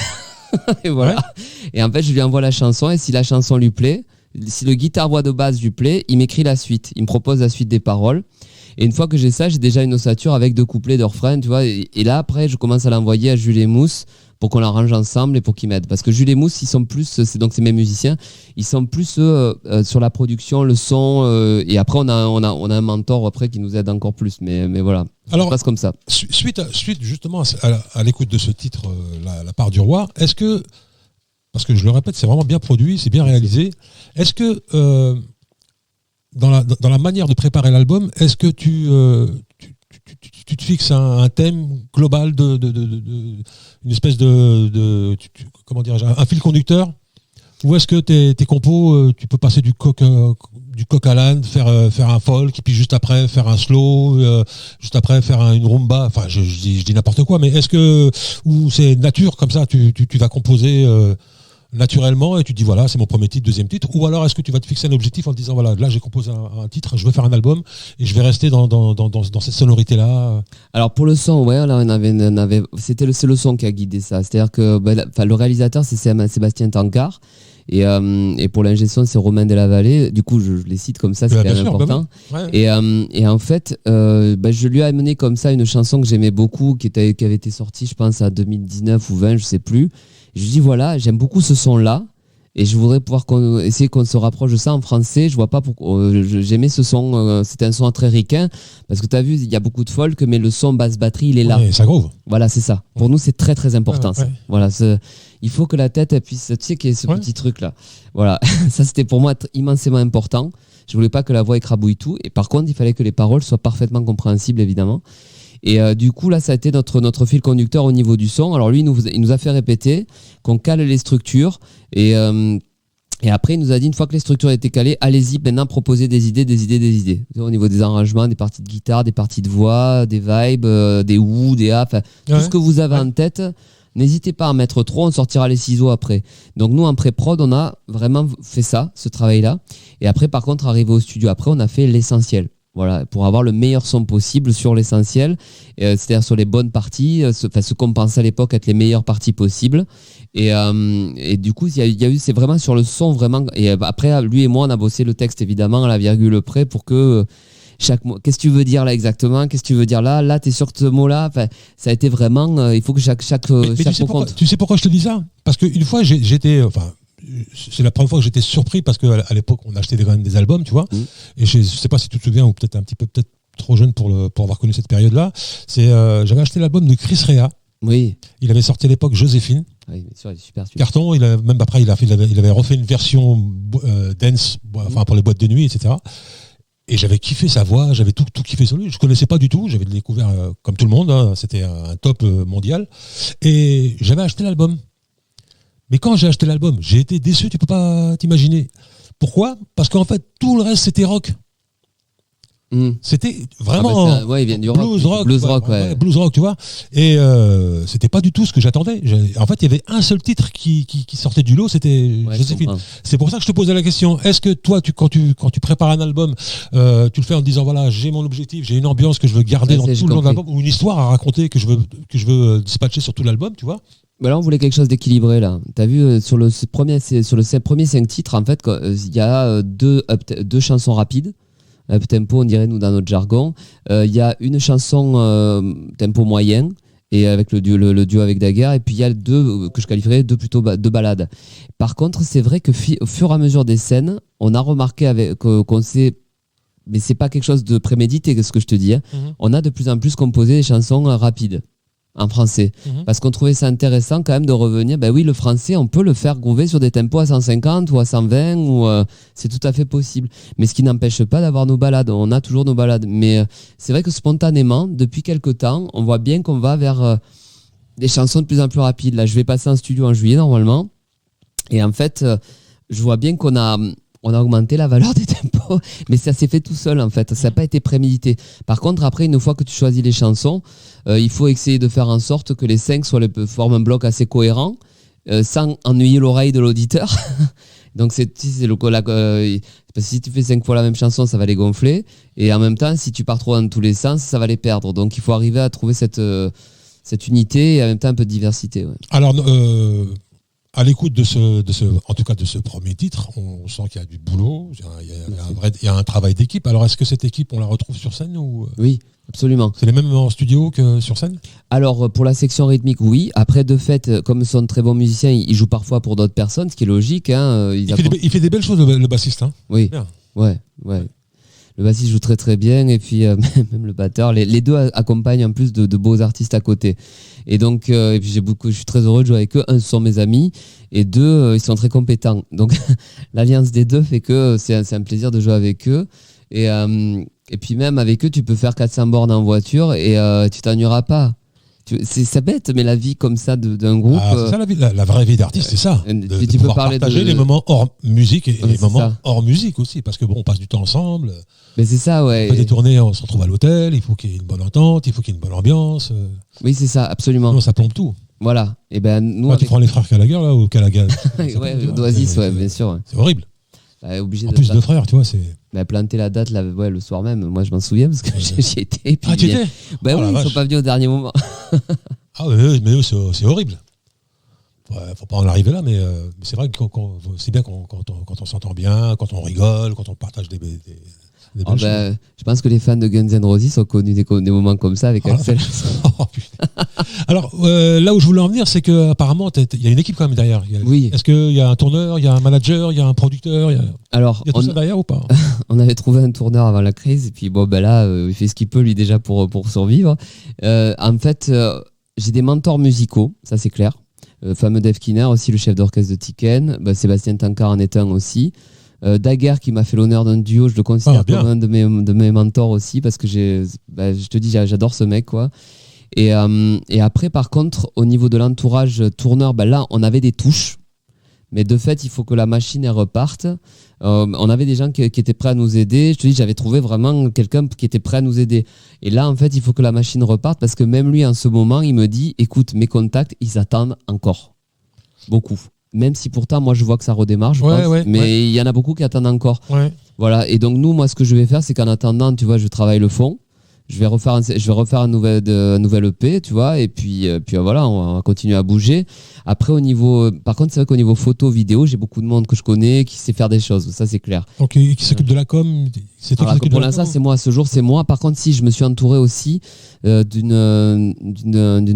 Et voilà. Ouais. Et en fait, je lui envoie la chanson. Et si la chanson lui plaît, si le guitare-voix de base lui plaît, il m'écrit la suite. Il me propose la suite des paroles. Et une fois que j'ai ça, j'ai déjà une ossature avec 2 couplets de refrain, tu vois. Et là, après, je commence à l'envoyer à Jules et Mousse pour qu'on l'arrange ensemble et pour qu'ils m'aident. Parce que Jules et Mousse, ils sont plus, c'est mes musiciens, ils sont plus sur la production, le son. Et après, on a un mentor après qui nous aide encore plus. Mais voilà, ça se passe comme ça. Suite justement à l'écoute de ce titre, la part du roi, est-ce que, parce que je le répète, c'est vraiment bien produit, c'est bien réalisé, est-ce que dans la manière de préparer l'album, est-ce que tu te fixes un thème global une espèce comment dirais-je, un fil conducteur, ou est-ce que tes compos, tu peux passer du coq à l'âne, faire un folk, et puis juste après faire un slow, juste après faire une rumba, enfin je dis n'importe quoi, mais est-ce que, ou c'est nature comme ça, tu vas composer naturellement et tu te dis voilà, c'est mon premier titre, deuxième titre, ou alors est-ce que tu vas te fixer un objectif en te disant voilà, là j'ai composé un titre, je veux faire un album et je vais rester dans cette sonorité-là. Alors pour le son, ouais, là c'est le son qui a guidé ça. C'est-à-dire que le réalisateur c'est Sébastien Tancard et pour l'ingé son c'est Romain Delavallée. Du coup je les cite comme ça, c'est quand même important. Ouais. Et en fait, je lui ai amené comme ça une chanson que j'aimais beaucoup, qui avait été sortie, je pense à 2019 ou 20, je sais plus. Je lui dis voilà, j'aime beaucoup ce son-là. Et je voudrais pouvoir essayer qu'on se rapproche de ça en français. Je vois pas pourquoi. J'aimais ce son. C'était un son très ricain. Parce que tu as vu, il y a beaucoup de folk, mais le son basse batterie, il est là. Ouais, ça groove. Voilà, c'est ça. Pour nous, c'est très très important. Ouais. Voilà, il faut que la tête elle puisse. Tu sais qu'il y ait ce petit truc-là. Voilà. Ça, c'était pour moi immensément important. Je voulais pas que la voix écrabouille tout. Et par contre, il fallait que les paroles soient parfaitement compréhensibles, évidemment. Et du coup, là, ça a été notre fil conducteur au niveau du son. Alors lui, il nous a fait répéter, qu'on cale les structures. Et après, il nous a dit, une fois que les structures étaient calées, allez-y, maintenant, proposez des idées. Au niveau des arrangements, des parties de guitare, des parties de voix, des vibes, des ou, des a, tout ce que vous avez en tête. N'hésitez pas à mettre trop, on sortira les ciseaux après. Donc nous, en pré-prod, on a vraiment fait ça, ce travail-là. Et après, par contre, arrivé au studio, après, on a fait l'essentiel. Voilà, pour avoir le meilleur son possible sur l'essentiel, c'est-à-dire sur les bonnes parties, ce qu'on pensait à l'époque être les meilleures parties possibles. Et du coup, c'est vraiment sur le son, vraiment. Et après, lui et moi, on a bossé le texte évidemment à la virgule près pour que chaque mot. Qu'est-ce que tu veux dire là exactement? Qu'est-ce que tu veux dire là? Là, t'es sur ce mot-là. Enfin, ça a été vraiment. Il faut que chaque mot compte. Tu sais pourquoi je te dis ça? Parce qu'une fois, j'étais. C'est la première fois que j'étais surpris parce qu'à l'époque on achetait quand même des albums, tu vois. Et je sais pas si tu te souviens ou peut-être un petit peu peut-être trop jeune pour avoir connu cette période-là. J'avais acheté l'album de Chris Rea. Oui. Il avait sorti à l'époque Joséphine. Oui, bien sûr, il est super. Carton. Même après il avait refait une version dance, pour les boîtes de nuit, etc. Et j'avais kiffé sa voix, j'avais tout kiffé sur lui. Je connaissais pas du tout, j'avais découvert comme tout le monde. Hein, c'était un top mondial. Et j'avais acheté l'album. Mais quand j'ai acheté l'album, j'ai été déçu, tu peux pas t'imaginer. Pourquoi? Parce qu'en fait, tout le reste, c'était rock. C'était vraiment il vient du blues rock. Blues rock, blues rock, tu vois. Et c'était pas du tout ce que j'attendais. En fait, il y avait un seul titre qui sortait du lot, c'était Joséphine. C'est pour ça que je te posais la question. Est-ce que toi, quand tu prépares un album, tu le fais en te disant voilà, j'ai mon objectif, j'ai une ambiance que je veux garder dans tout le long de l'album, ou une histoire à raconter que je veux dispatcher sur tout l'album, tu vois? Là, on voulait quelque chose d'équilibré là. T'as vu sur le premier 5 titres, en fait, il y a deux chansons rapides, up tempo, on dirait nous dans notre jargon. Il y a une chanson tempo moyen et avec le duo avec Daguerre, et puis il y a deux que je qualifierais deux ballades. Par contre, c'est vrai que au fur et à mesure des scènes, on a remarqué qu'on sait, mais c'est pas quelque chose de prémédité, ce que je te dis. Hein. On a de plus en plus composé des chansons rapides. En français, parce qu'on trouvait ça intéressant quand même de revenir. Ben oui, le français, on peut le faire groover sur des tempos à 150 ou à 120, ou c'est tout à fait possible. Mais ce qui n'empêche pas d'avoir nos balades. On a toujours nos balades, mais c'est vrai que spontanément, depuis quelque temps, on voit bien qu'on va vers des chansons de plus en plus rapides. Là, je vais passer en studio en juillet normalement, et en fait, je vois bien qu'on a augmenté la valeur des tempos, mais ça s'est fait tout seul en fait, ça n'a pas été prémédité. Par contre, après, une fois que tu choisis les chansons, il faut essayer de faire en sorte que les 5 forment un bloc assez cohérent, sans ennuyer l'oreille de l'auditeur. Donc parce que si tu fais 5 fois la même chanson, ça va les gonfler, et en même temps, si tu pars trop dans tous les sens, ça va les perdre. Donc il faut arriver à trouver cette unité et en même temps un peu de diversité. Ouais. Alors, à l'écoute de ce premier titre, on sent qu'il y a du boulot, il y a un travail d'équipe. Alors, est-ce que cette équipe, on la retrouve sur scène ou... Oui, absolument. C'est les mêmes en studio que sur scène? Alors, pour la section rythmique, oui. Après, de fait, comme ce sont de très bons musiciens, ils jouent parfois pour d'autres personnes, ce qui est logique. Hein. Il fait des belles choses, le bassiste. Hein. Oui, ouais. Le bassiste joue très très bien, et puis même le batteur. Les deux accompagnent en plus de beaux artistes à côté. Et donc, et puis je suis très heureux de jouer avec eux. Un, ce sont mes amis, et deux, ils sont très compétents. Donc, l'alliance des deux fait que c'est un plaisir de jouer avec eux. Et puis même avec eux, tu peux faire 400 bornes en voiture et tu t'ennuieras pas. C'est bête, mais la vie comme ça d'un groupe. C'est ça la vie, la vraie vie d'artiste, c'est ça. Tu peux partager les moments hors musique et les moments hors musique aussi, parce que bon, on passe du temps ensemble. Mais c'est ça, ouais. On fait des tournées, on se retrouve à l'hôtel, il faut qu'il y ait une bonne entente, il faut qu'il y ait une bonne ambiance. Oui, c'est ça, absolument. Sinon, ça plombe tout. Voilà. Et ben nous, Tu prends les frères Gallagher là ou Gallagher. ouais, d'Oasis, ouais, bien sûr. Ouais. C'est horrible. Bah, obligé En plus de frères, tu vois, c'est. Bah, planter la date là, ouais, le soir même. Moi, je m'en souviens parce que j'y étais. Et puis, Ah, tu étais bah Oh, oui, la ils sont vache. pas venus au dernier moment. Ah ouais, mais c'est horrible. Ouais, faut pas en arriver là, mais c'est vrai que c'est bien quand on s'entend bien, quand on rigole, quand on partage des belles Ah, choses. bah, je pense que les fans de Guns N' Roses ont connu des moments comme ça avec Ah, Axel. Oh, putain. Alors, là où je voulais en venir, c'est qu'apparemment, il y a une équipe quand même derrière. Oui. Est-ce qu'il y a un tourneur, il y a un manager, il y a un producteur, il Alors, y a tout ça derrière ou pas? on avait trouvé un tourneur avant la crise, et puis bon, ben là, il fait ce qu'il peut lui déjà pour survivre. En fait, j'ai des mentors musicaux, ça c'est clair. Le fameux Dave Kinner, aussi le chef d'orchestre de Tiken. Ben, Sébastien Tancard en est un aussi. Daguerre qui m'a fait l'honneur d'un duo, je le considère bien. comme un de mes mentors aussi, parce que je te dis, j'adore ce mec, quoi. Et après, par contre, au niveau de l'entourage tourneur, ben là, on avait des touches. Mais de fait, il faut que la machine elle reparte. On avait des gens qui étaient prêts à nous aider. Je te dis, j'avais trouvé vraiment quelqu'un qui était prêt à nous aider. Et là, en fait, il faut que la machine reparte parce que même lui, en ce moment, il me dit, écoute, mes contacts, ils attendent encore. Beaucoup. Même si pourtant, moi, je vois que ça redémarre, je pense. Mais il y en a beaucoup qui attendent encore. Ouais. Voilà. Et donc, nous, moi, ce que je vais faire, c'est qu'en attendant, tu vois, je travaille le fond. Je vais refaire un nouvel EP, tu vois, et puis voilà, on va continuer à bouger. Après, par contre, c'est vrai qu'au niveau photo, vidéo, j'ai beaucoup de monde que je connais qui sait faire des choses, ça c'est clair. Donc, qui s'occupe de la com? C'est toi qui s'occupe pour de la l'instant, com? c'est moi. À ce jour, c'est moi. Par contre, si je me suis entouré aussi d'une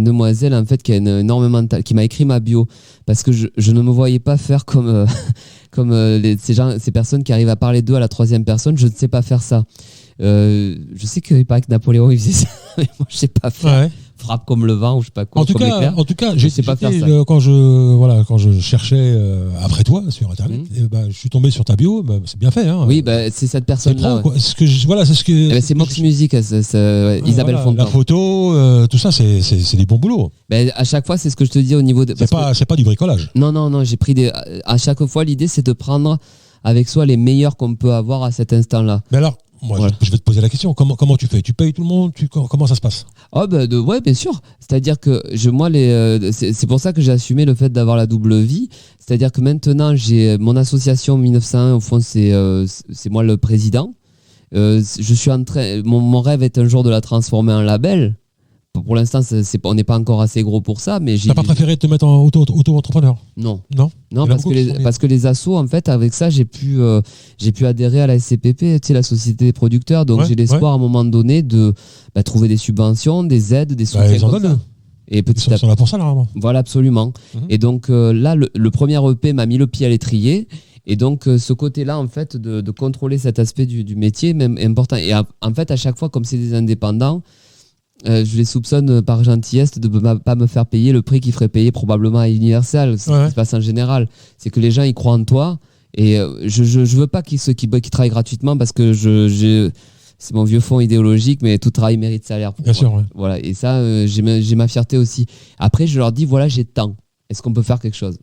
demoiselle en fait qui a énormément qui m'a écrit ma bio parce que je ne me voyais pas faire comme ces personnes qui arrivent à parler d'eux à la troisième personne. Je ne sais pas faire ça. Je sais qu'il paraît que Napoléon il faisait ça, mais moi je sais pas faire. Ouais. Frappe comme le vent ou je sais pas quoi. En tout cas, Je sais pas faire ça. quand je cherchais après toi sur internet, je suis tombé sur ta bio, c'est bien fait. Hein. Oui, c'est cette personne-là. C'est pro, quoi. C'est Mox Music, Isabelle voilà, Fontan. la photo, tout ça, c'est du bon boulot. À chaque fois, c'est ce que je te dis au niveau de. C'est pas du bricolage. Non, j'ai pris à chaque fois, l'idée c'est de prendre avec soi les meilleurs qu'on peut avoir à cet instant-là. Mais alors. Moi, voilà. Je vais te poser la question. Comment tu fais? Tu payes tout le monde? Comment ça se passe? Ouais, bien sûr. C'est-à-dire que c'est pour ça que j'ai assumé le fait d'avoir la double vie. C'est-à-dire que maintenant, j'ai mon association 1901. Au fond, c'est moi le président. Je suis en train. Mon rêve est un jour de la transformer en label. Pour l'instant, on n'est pas encore assez gros pour ça, mais t'as pas préféré te mettre en auto-entrepreneur? Non, parce que les assos, en fait, avec ça, j'ai pu adhérer à la SCPP, tu sais, la Société des producteurs. Donc j'ai l'espoir à un moment donné de trouver des subventions, des aides, des soutiens ils en comme donnent. ça. Et petit ils sont là pour ça, normalement. Voilà, absolument. Et donc là, le premier EP m'a mis le pied à l'étrier. Et donc ce côté-là, en fait, de contrôler cet aspect du métier, même est important. Et en fait, à chaque fois, comme c'est des indépendants, je les soupçonne par gentillesse de ne pas me faire payer le prix qu'ils feraient payer probablement à Universal. C'est ce qui se passe en général. C'est que les gens, ils croient en toi. Et je veux pas qu'ils travaillent gratuitement parce que c'est mon vieux fond idéologique, mais tout travail mérite salaire. Bien sûr, ouais. Voilà. Et ça, j'ai ma fierté aussi. Après, je leur dis, voilà, j'ai tant. Est-ce qu'on peut faire quelque chose?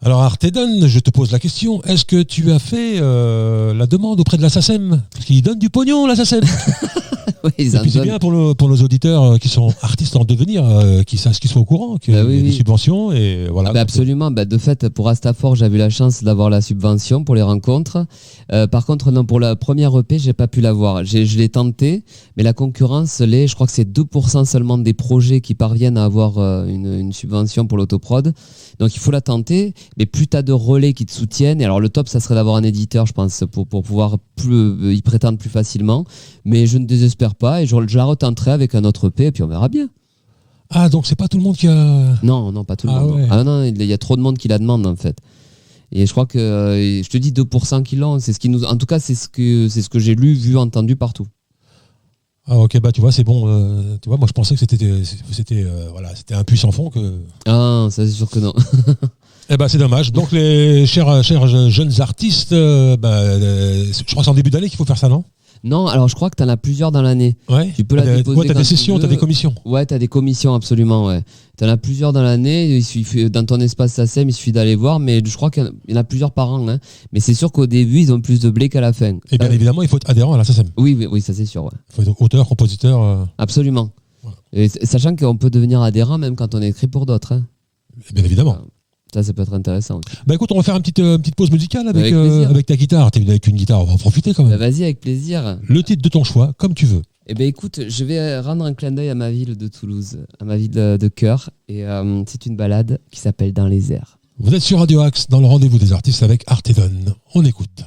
Alors Artedon, je te pose la question, est-ce que tu as fait la demande auprès de la SACEM? Parce qu'ils donnent du pognon, la SACEM. Oui, et puis c'est bien pour nos auditeurs qui sont artistes en devenir, qu'ils soient au courant, qu'il y a des subventions. Et voilà. Absolument. De fait, pour Astafor, j'avais eu la chance d'avoir la subvention pour les rencontres. Par contre, non, pour la première EP, j'ai pas pu l'avoir. Je l'ai tenté, mais la concurrence, je crois que c'est 2% seulement des projets qui parviennent à avoir une subvention pour l'autoprod. Donc il faut la tenter, mais plus tu as de relais qui te soutiennent, et alors le top, ça serait d'avoir un éditeur, je pense, pour pouvoir y prétendre plus facilement. Mais je ne désespère pas, et je la retenterai avec un autre EP, et puis on verra bien. Ah, donc c'est pas tout le monde qui a... Non, pas tout le monde. Ouais. Ah non, il y a trop de monde qui la demande, en fait. Et je crois que, je te dis 2% qui l'ont, en tout cas, c'est ce que j'ai lu, vu, entendu partout. Ah ok, tu vois, c'est bon. Tu vois, moi je pensais que c'était un puits sans fond que... Ah, ça c'est sûr que non. C'est dommage. Donc les chers jeunes artistes, je crois que c'est en début d'année qu'il faut faire ça, non? Non, alors je crois que tu en as plusieurs dans l'année. Ouais. Tu peux la déposer. Tu as des sessions, tu as des commissions. Ouais, tu as des commissions, absolument. Ouais. Tu en as plusieurs dans l'année. Il suffit, dans ton espace SACEM, il suffit d'aller voir. Mais je crois qu'il y en a plusieurs par an. Hein. Mais c'est sûr qu'au début, ils ont plus de blé qu'à la fin. Et bien évidemment, il faut être adhérent à la SACEM. Oui, ça c'est sûr. Ouais. Il faut être auteur, compositeur. Absolument. Voilà. Et sachant qu'on peut devenir adhérent même quand on écrit pour d'autres. Hein. Bien évidemment. Ça peut être intéressant aussi. Bah écoute, on va faire une petite pause musicale avec plaisir. ta guitare. T'es venu avec une guitare, on va en profiter quand même. Bah, vas-y, avec plaisir. Le titre de ton choix, comme tu veux. Eh ben écoute, je vais rendre un clin d'œil à ma ville de Toulouse, à ma ville de cœur. Et c'est une balade qui s'appelle Dans les airs. Vous êtes sur Radio Axe dans le rendez-vous des artistes avec Artedon. On écoute.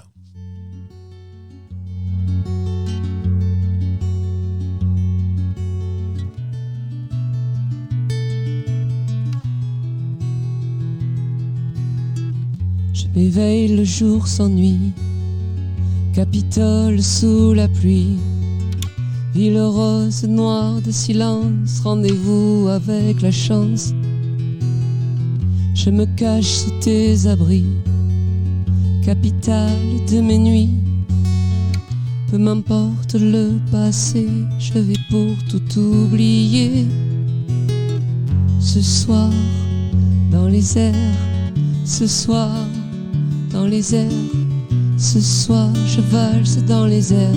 Je m'éveille, le jour s'ennuie, Capitole sous la pluie, ville rose noire de silence, rendez-vous avec la chance. Je me cache sous tes abris, capitale de mes nuits. Peu m'importe le passé, je vais pour tout oublier. Ce soir, dans les airs, ce soir, dans les airs, ce soir, je valse dans les airs.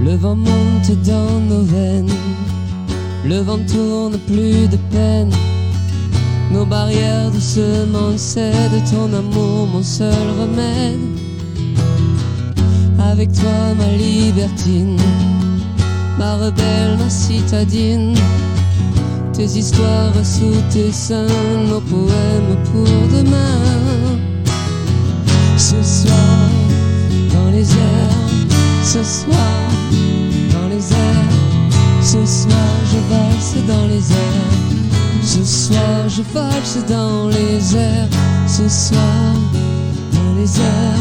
Le vent monte dans nos veines, le vent tourne plus de peine. Nos barrières doucement cèdent, ton amour mon seul remède. Avec toi ma libertine, ma rebelle, ma citadine. Tes histoires sous tes seins, nos poèmes pour demain. Ce soir, dans les airs, ce soir, dans les airs, ce soir je valse dans les airs. Ce soir je valse dans les airs. Ce soir, dans les airs,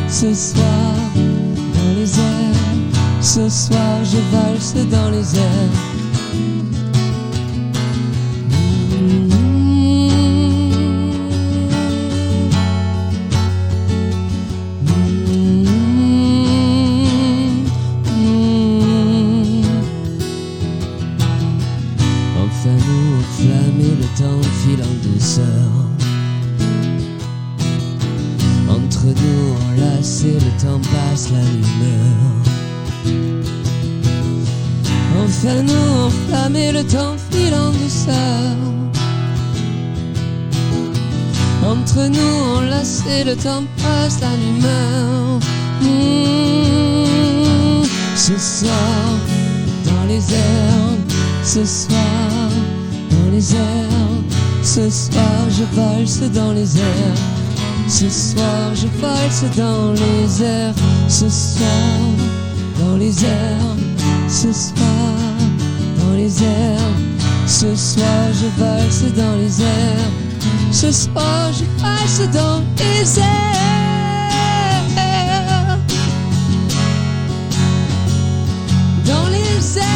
ce soir, dans les airs. Ce soir je valse dans les airs. Enfin nous enflammer, le temps file en douceur. Entre nous enlacés, le temps passe la lumière. Enfin nous enflammer, le temps file en douceur. Entre nous enlacés, le temps passe la lumière. Ce soir, dans les airs, ce soir, dans les airs, ce soir je valse dans les airs. Ce soir je valse dans les airs. Ce soir, dans les airs, ce soir, dans les airs. Ce soir je valse dans les airs. Ce soir je valse dans les airs. Dans les airs.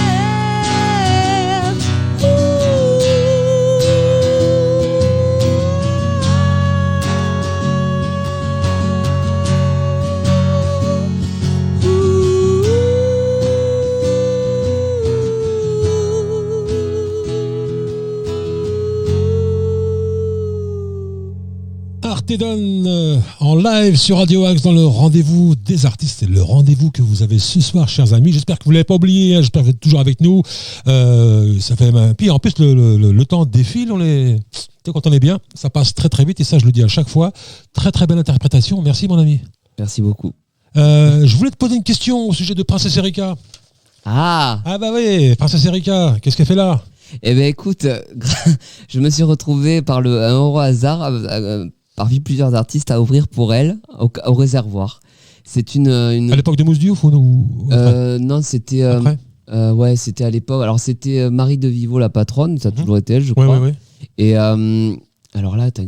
Artedon en live sur Radio Axe dans le rendez-vous des artistes. C'est le rendez-vous que vous avez ce soir, chers amis. J'espère que vous ne l'avez pas oublié. J'espère que vous êtes toujours avec nous. Ça fait puis en plus le temps défile. Quand on est bien, ça passe très très vite et ça je le dis à chaque fois. Très très belle interprétation. Merci mon ami. Merci beaucoup. Je voulais te poser une question au sujet de Princesse Erika. Ah bah oui, Princesse Erika, qu'est-ce qu'elle fait là? Eh ben écoute, je me suis retrouvé par un heureux hasard, parmi plusieurs artistes, à ouvrir pour elle au réservoir. C'est une... À l'époque de Mousse Diouf ou non, c'était... Après ouais, c'était à l'époque. Alors c'était Marie de Vivo, la patronne, ça a toujours été elle, je crois. Ouais. Et alors là, attends,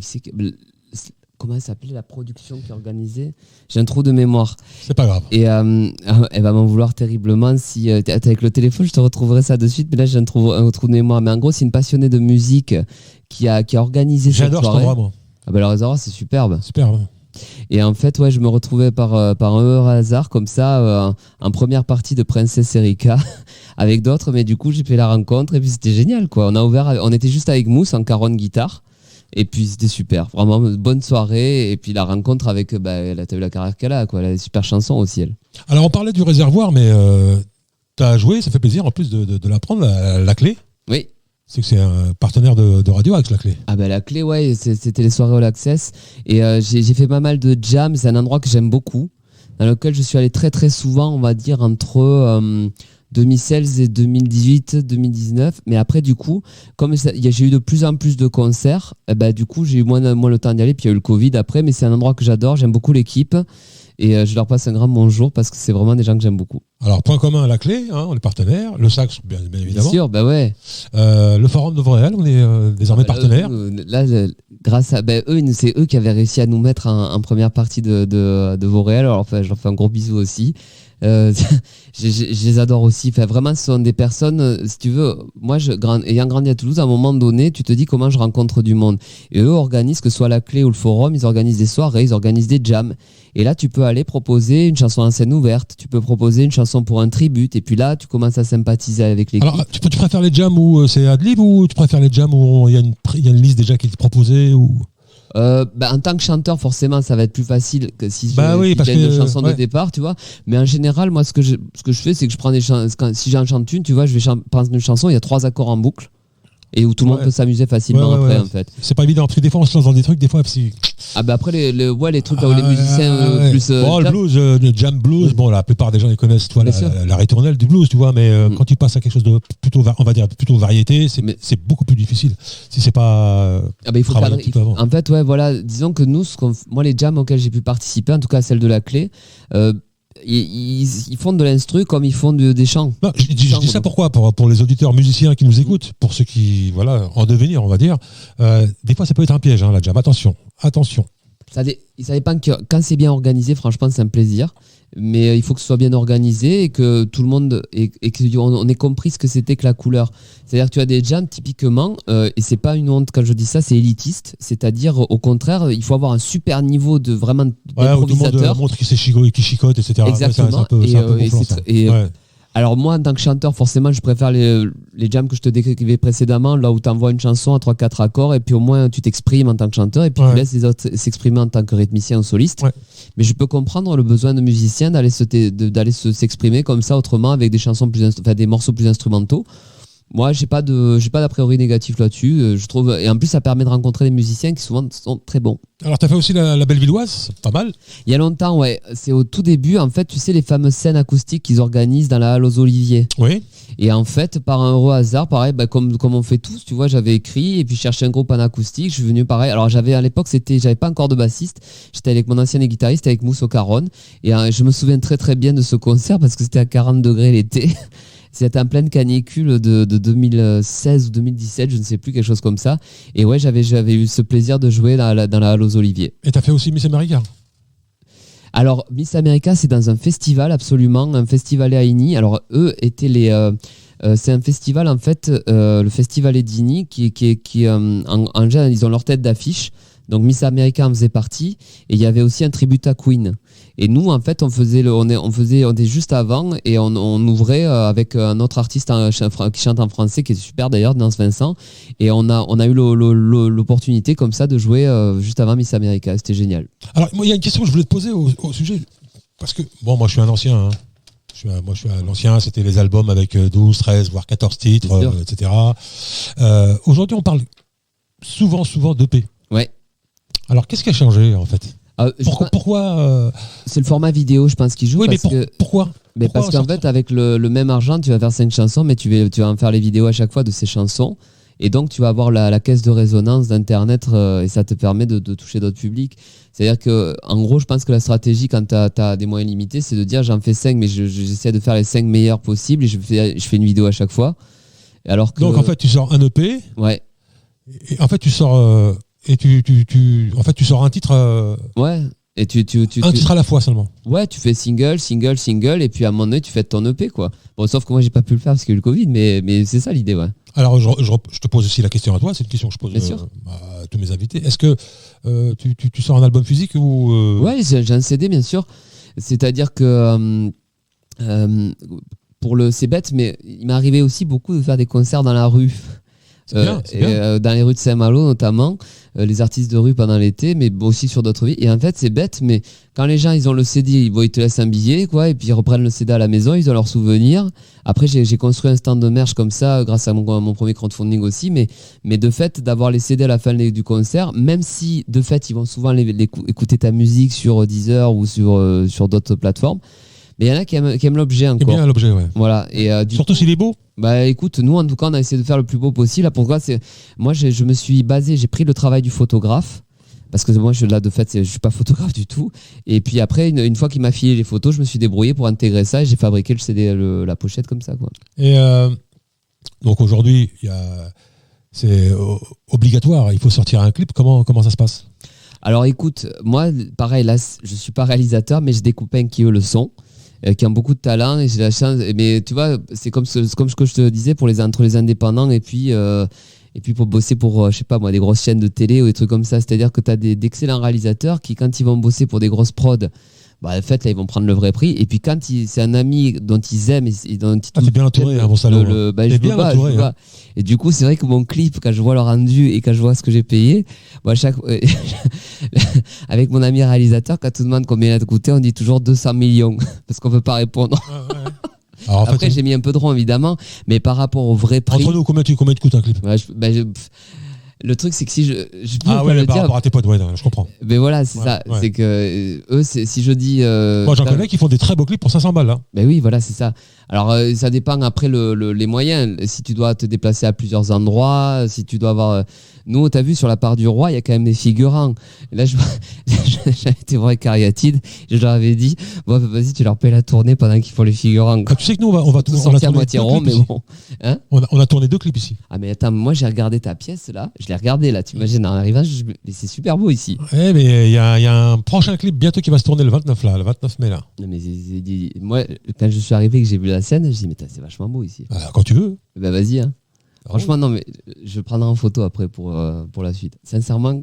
comment elle s'appelait la production qui organisait? J'ai un trou de mémoire. C'est pas grave. Et elle va m'en vouloir terriblement. Si t'es avec le téléphone, je te retrouverai ça de suite. Mais là, j'ai un trou de mémoire. Mais en gros, c'est une passionnée de musique qui a organisé cette soirée. J'adore cet endroit, moi. Ah bah le réservoir, c'est superbe. Superbe. Et en fait, ouais, je me retrouvais par un heureux hasard comme ça en première partie de Princesse Erika avec d'autres. Mais du coup, j'ai fait la rencontre et puis c'était génial, quoi. On a ouvert, on était juste avec Mousse en caronne guitare. Et puis c'était super, vraiment bonne soirée. Et puis la rencontre avec, t'as vu la carrière qu'elle a, quoi. Elle a des super chansons aussi, elle. Alors on parlait du réservoir, mais t'as joué, ça fait plaisir en plus de l'apprendre, la clé. Oui. C'est que c'est un partenaire de Radio Axe, la clé. Ah la clé, ouais, c'était les soirées All Access. Et j'ai fait pas mal de jam, c'est un endroit que j'aime beaucoup, dans lequel je suis allé très très souvent, on va dire, entre 2016 et 2018, 2019. Mais après, du coup, comme j'ai eu de plus en plus de concerts, du coup, j'ai eu moins le temps d'y aller. Puis il y a eu le Covid après, mais c'est un endroit que j'adore, j'aime beaucoup l'équipe. Et je leur passe un grand bonjour parce que c'est vraiment des gens que j'aime beaucoup. Alors, point commun à la clé, on est partenaires. Le Sax, bien évidemment. Bien sûr, ouais. Le Forum de Vauréal, on est désormais partenaires. Là, grâce à c'est eux qui avaient réussi à nous mettre en première partie de Vauréal. Alors, je leur fais un gros bisou aussi. Je les adore aussi. Vraiment, ce sont des personnes, si tu veux, moi, ayant grandi à Toulouse, à un moment donné, tu te dis comment je rencontre du monde. Et eux organisent, que ce soit la clé ou le forum, ils organisent des soirées, ils organisent des jams. Et là, tu peux aller proposer une chanson en scène ouverte, tu peux proposer une chanson pour un tribute, et puis là, tu commences à sympathiser avec l'équipe. Alors, tu préfères les jams où c'est ad-lib ou tu préfères les jams où il y a une liste déjà qui est proposée ou... En tant que chanteur, forcément, ça va être plus facile que si j'ai une chanson de départ, tu vois. Mais en général, moi, ce que je fais, c'est que je prends des chansons. Si j'en chante une, tu vois, je vais prendre une chanson, il y a 3 accords en boucle. Et où tout le monde peut s'amuser facilement après, en fait. C'est pas évident, parce que des fois, on se lance dans des trucs, des fois, c'est... Après, les trucs là où les musiciens plus... le blues, le jam blues, bon, la plupart des gens les connaissent, toi, la ritournelle du blues, tu vois, mais quand tu passes à quelque chose de plutôt, on va dire, plutôt variété, c'est beaucoup plus difficile. Si c'est pas... il faut cadrer. En fait, disons que nous, moi, les jams auxquels j'ai pu participer, en tout cas celle de la clé, ils font de l'instru comme ils font des chants. Non, je dis ça pourquoi pour les auditeurs musiciens qui nous écoutent, pour ceux qui, en devenir, on va dire. Des fois, ça peut être un piège, la jam. Attention. Ça dépend que quand c'est bien organisé, franchement, c'est un plaisir. Mais il faut que ce soit bien organisé et que tout le monde et qu'on ait compris ce que c'était que la couleur. C'est-à-dire que tu as des jams typiquement, et c'est pas une honte quand je dis ça, c'est élitiste. C'est-à-dire au contraire, il faut avoir un super niveau de vraiment d'improvisateur. Tout le monde montre qui chicote, etc. Exactement. C'est un peu gonflant, alors moi, en tant que chanteur, forcément, je préfère les jams que je te décrivais précédemment, là où tu envoies une chanson à 3-4 accords et puis au moins tu t'exprimes en tant que chanteur et puis tu laisses les autres s'exprimer en tant que rythmicien ou soliste. Ouais. Mais je peux comprendre le besoin de musiciens d'aller s'exprimer comme ça autrement avec des chansons des morceaux plus instrumentaux. Moi, j'ai pas d'a priori négatif là-dessus, je trouve, et en plus ça permet de rencontrer des musiciens qui souvent sont très bons. Alors t'as fait aussi la Bellevilloise, pas mal. Il y a longtemps, ouais, c'est au tout début, en fait, tu sais les fameuses scènes acoustiques qu'ils organisent dans la halle aux Oliviers. Oui. Et en fait, par un heureux hasard, pareil, comme on fait tous, tu vois, j'avais écrit et puis cherché un groupe en acoustique, je suis venu pareil. Alors à l'époque, j'avais pas encore de bassiste, j'étais avec mon ancien guitariste, avec Mousse au Caronne, et je me souviens très très bien de ce concert parce que c'était à 40 degrés l'été. C'était en pleine canicule de 2016 ou 2017, je ne sais plus, quelque chose comme ça. Et ouais, j'avais eu ce plaisir de jouer dans la halle aux Oliviers. Et t'as fait aussi Miss America? Alors, Miss America, c'est dans un festival, absolument, un festival à Igny. Alors, eux étaient c'est un festival, en fait, le festival d'Igny, qui en général, ils ont leur tête d'affiche. Donc, Miss America en faisait partie. Et il y avait aussi un tribute à Queen. Et nous, en fait, on était juste avant et on ouvrait avec un autre artiste qui chante en français, qui est super d'ailleurs, Nance Vincent. Et on a eu l'opportunité comme ça de jouer juste avant Miss America. C'était génial. Alors, moi, il y a une question que je voulais te poser au sujet. Parce que, bon, moi, je suis un ancien. Je suis un ancien, c'était les albums avec 12, 13, voire 14 titres, etc. Aujourd'hui, on parle souvent d'EP. Ouais. Alors, qu'est-ce qui a changé, en fait? Pourquoi C'est le format vidéo, je pense, qui joue. Oui, mais pourquoi? Parce qu'en fait, avec le même argent, tu vas faire 5 chansons, mais tu vas en faire les vidéos à chaque fois de ces chansons. Et donc, tu vas avoir la caisse de résonance d'Internet et ça te permet de toucher d'autres publics. C'est-à-dire que, en gros, je pense que la stratégie, quand tu as des moyens limités, c'est de dire j'en fais 5, mais j'essaie de faire les 5 meilleurs possibles et je fais une vidéo à chaque fois. Alors que... Donc, en fait, tu sors un EP. Ouais. Et en fait, tu sors... Et tu sors un titre. Ouais. Et un titre à la fois seulement. Ouais, tu fais single, et puis à un moment donné, tu fais ton EP, quoi. Bon, sauf que moi, j'ai pas pu le faire parce qu'il y a eu le Covid, mais c'est ça l'idée, ouais. Alors, je te pose aussi la question à toi. C'est une question que je pose à tous mes invités. Est-ce que tu sors un album physique ou Ouais, j'ai un CD, bien sûr. C'est-à-dire que c'est bête, mais il m'est arrivé aussi beaucoup de faire des concerts dans la rue. C'est bien, c'est bien. Dans les rues de Saint-Malo notamment, les artistes de rue pendant l'été, mais aussi sur d'autres villes. Et en fait, c'est bête, mais quand les gens ils ont le CD, ils te laissent un billet, quoi, et puis ils reprennent le CD à la maison, ils ont leurs souvenirs. Après, j'ai construit un stand de merch comme ça, grâce à mon premier crowdfunding aussi, mais de fait, d'avoir les CD à la fin du concert, même si de fait, ils vont souvent écouter ta musique sur Deezer ou sur d'autres plateformes. Mais il y en a qui aiment l'objet encore. C'est bien l'objet, ouais. Voilà. Et, surtout s'il est beau. Bah écoute, nous en tout cas, on a essayé de faire le plus beau possible. Là, pourquoi moi, je me suis basé, j'ai pris le travail du photographe. Parce que moi, de fait, je suis pas photographe du tout. Et puis après, une fois qu'il m'a filé les photos, je me suis débrouillé pour intégrer ça et j'ai fabriqué le CD, la pochette comme ça, quoi. Et donc aujourd'hui, c'est obligatoire. Il faut sortir un clip. Comment ça se passe? Alors écoute, moi, pareil, là, je suis pas réalisateur, mais j'ai des copains qui eux le sont. Qui ont beaucoup de talent et j'ai la chance, mais tu vois, c'est comme ce que je te disais entre les indépendants et puis pour bosser pour je sais pas moi, des grosses chaînes de télé ou des trucs comme ça, c'est-à-dire que tu as d'excellents réalisateurs qui, quand ils vont bosser pour des grosses prods, en fait là ils vont prendre le vrai prix, et puis quand c'est un ami dont ils aiment et dont t'es bien entouré, bon salaud. Je bien entouré, hein. Et du coup c'est vrai que mon clip, quand je vois le rendu et quand je vois ce que j'ai payé, moi avec mon ami réalisateur, quand on demande combien il a coûté, on dit toujours 200 millions parce qu'on peut pas répondre. Ouais. Alors, après j'ai mis un peu de rond évidemment, mais par rapport au vrai prix. Entre nous, combien te coûte un clip? Le truc, c'est que si je par rapport à tes potes, je comprends. Mais voilà, c'est ça. Ouais. C'est que eux, si je dis. Moi, j'en connais qui font des très beaux clips pour 500 balles. Hein. Ben oui, voilà, c'est ça. Alors, ça dépend après les moyens. Si tu dois te déplacer à plusieurs endroits, si tu dois avoir. Nous, t'as vu, sur la part du roi, il y a quand même des figurants. Et là, j'avais été voir Cariatide. Je leur avais dit, bon, vas-y, tu leur payes la tournée pendant qu'ils font les figurants. Tu sais que nous, on va sortir à moitié rond, mais bon. Hein, on a tourné 2 clips ici. Ah, mais attends, moi, j'ai regardé ta pièce, là. Je l'ai regardé, là. Tu imagines, en arrivant, c'est super beau ici. Ouais, mais il y a un prochain clip bientôt qui va se tourner le 29 mai, là. Non, mais moi, quand je suis arrivé et que j'ai vu la scène, je dis, mais c'est vachement beau ici. Quand tu veux. Ben, vas-y, hein. Franchement, non, mais je prendrai en photo après pour la suite. Sincèrement,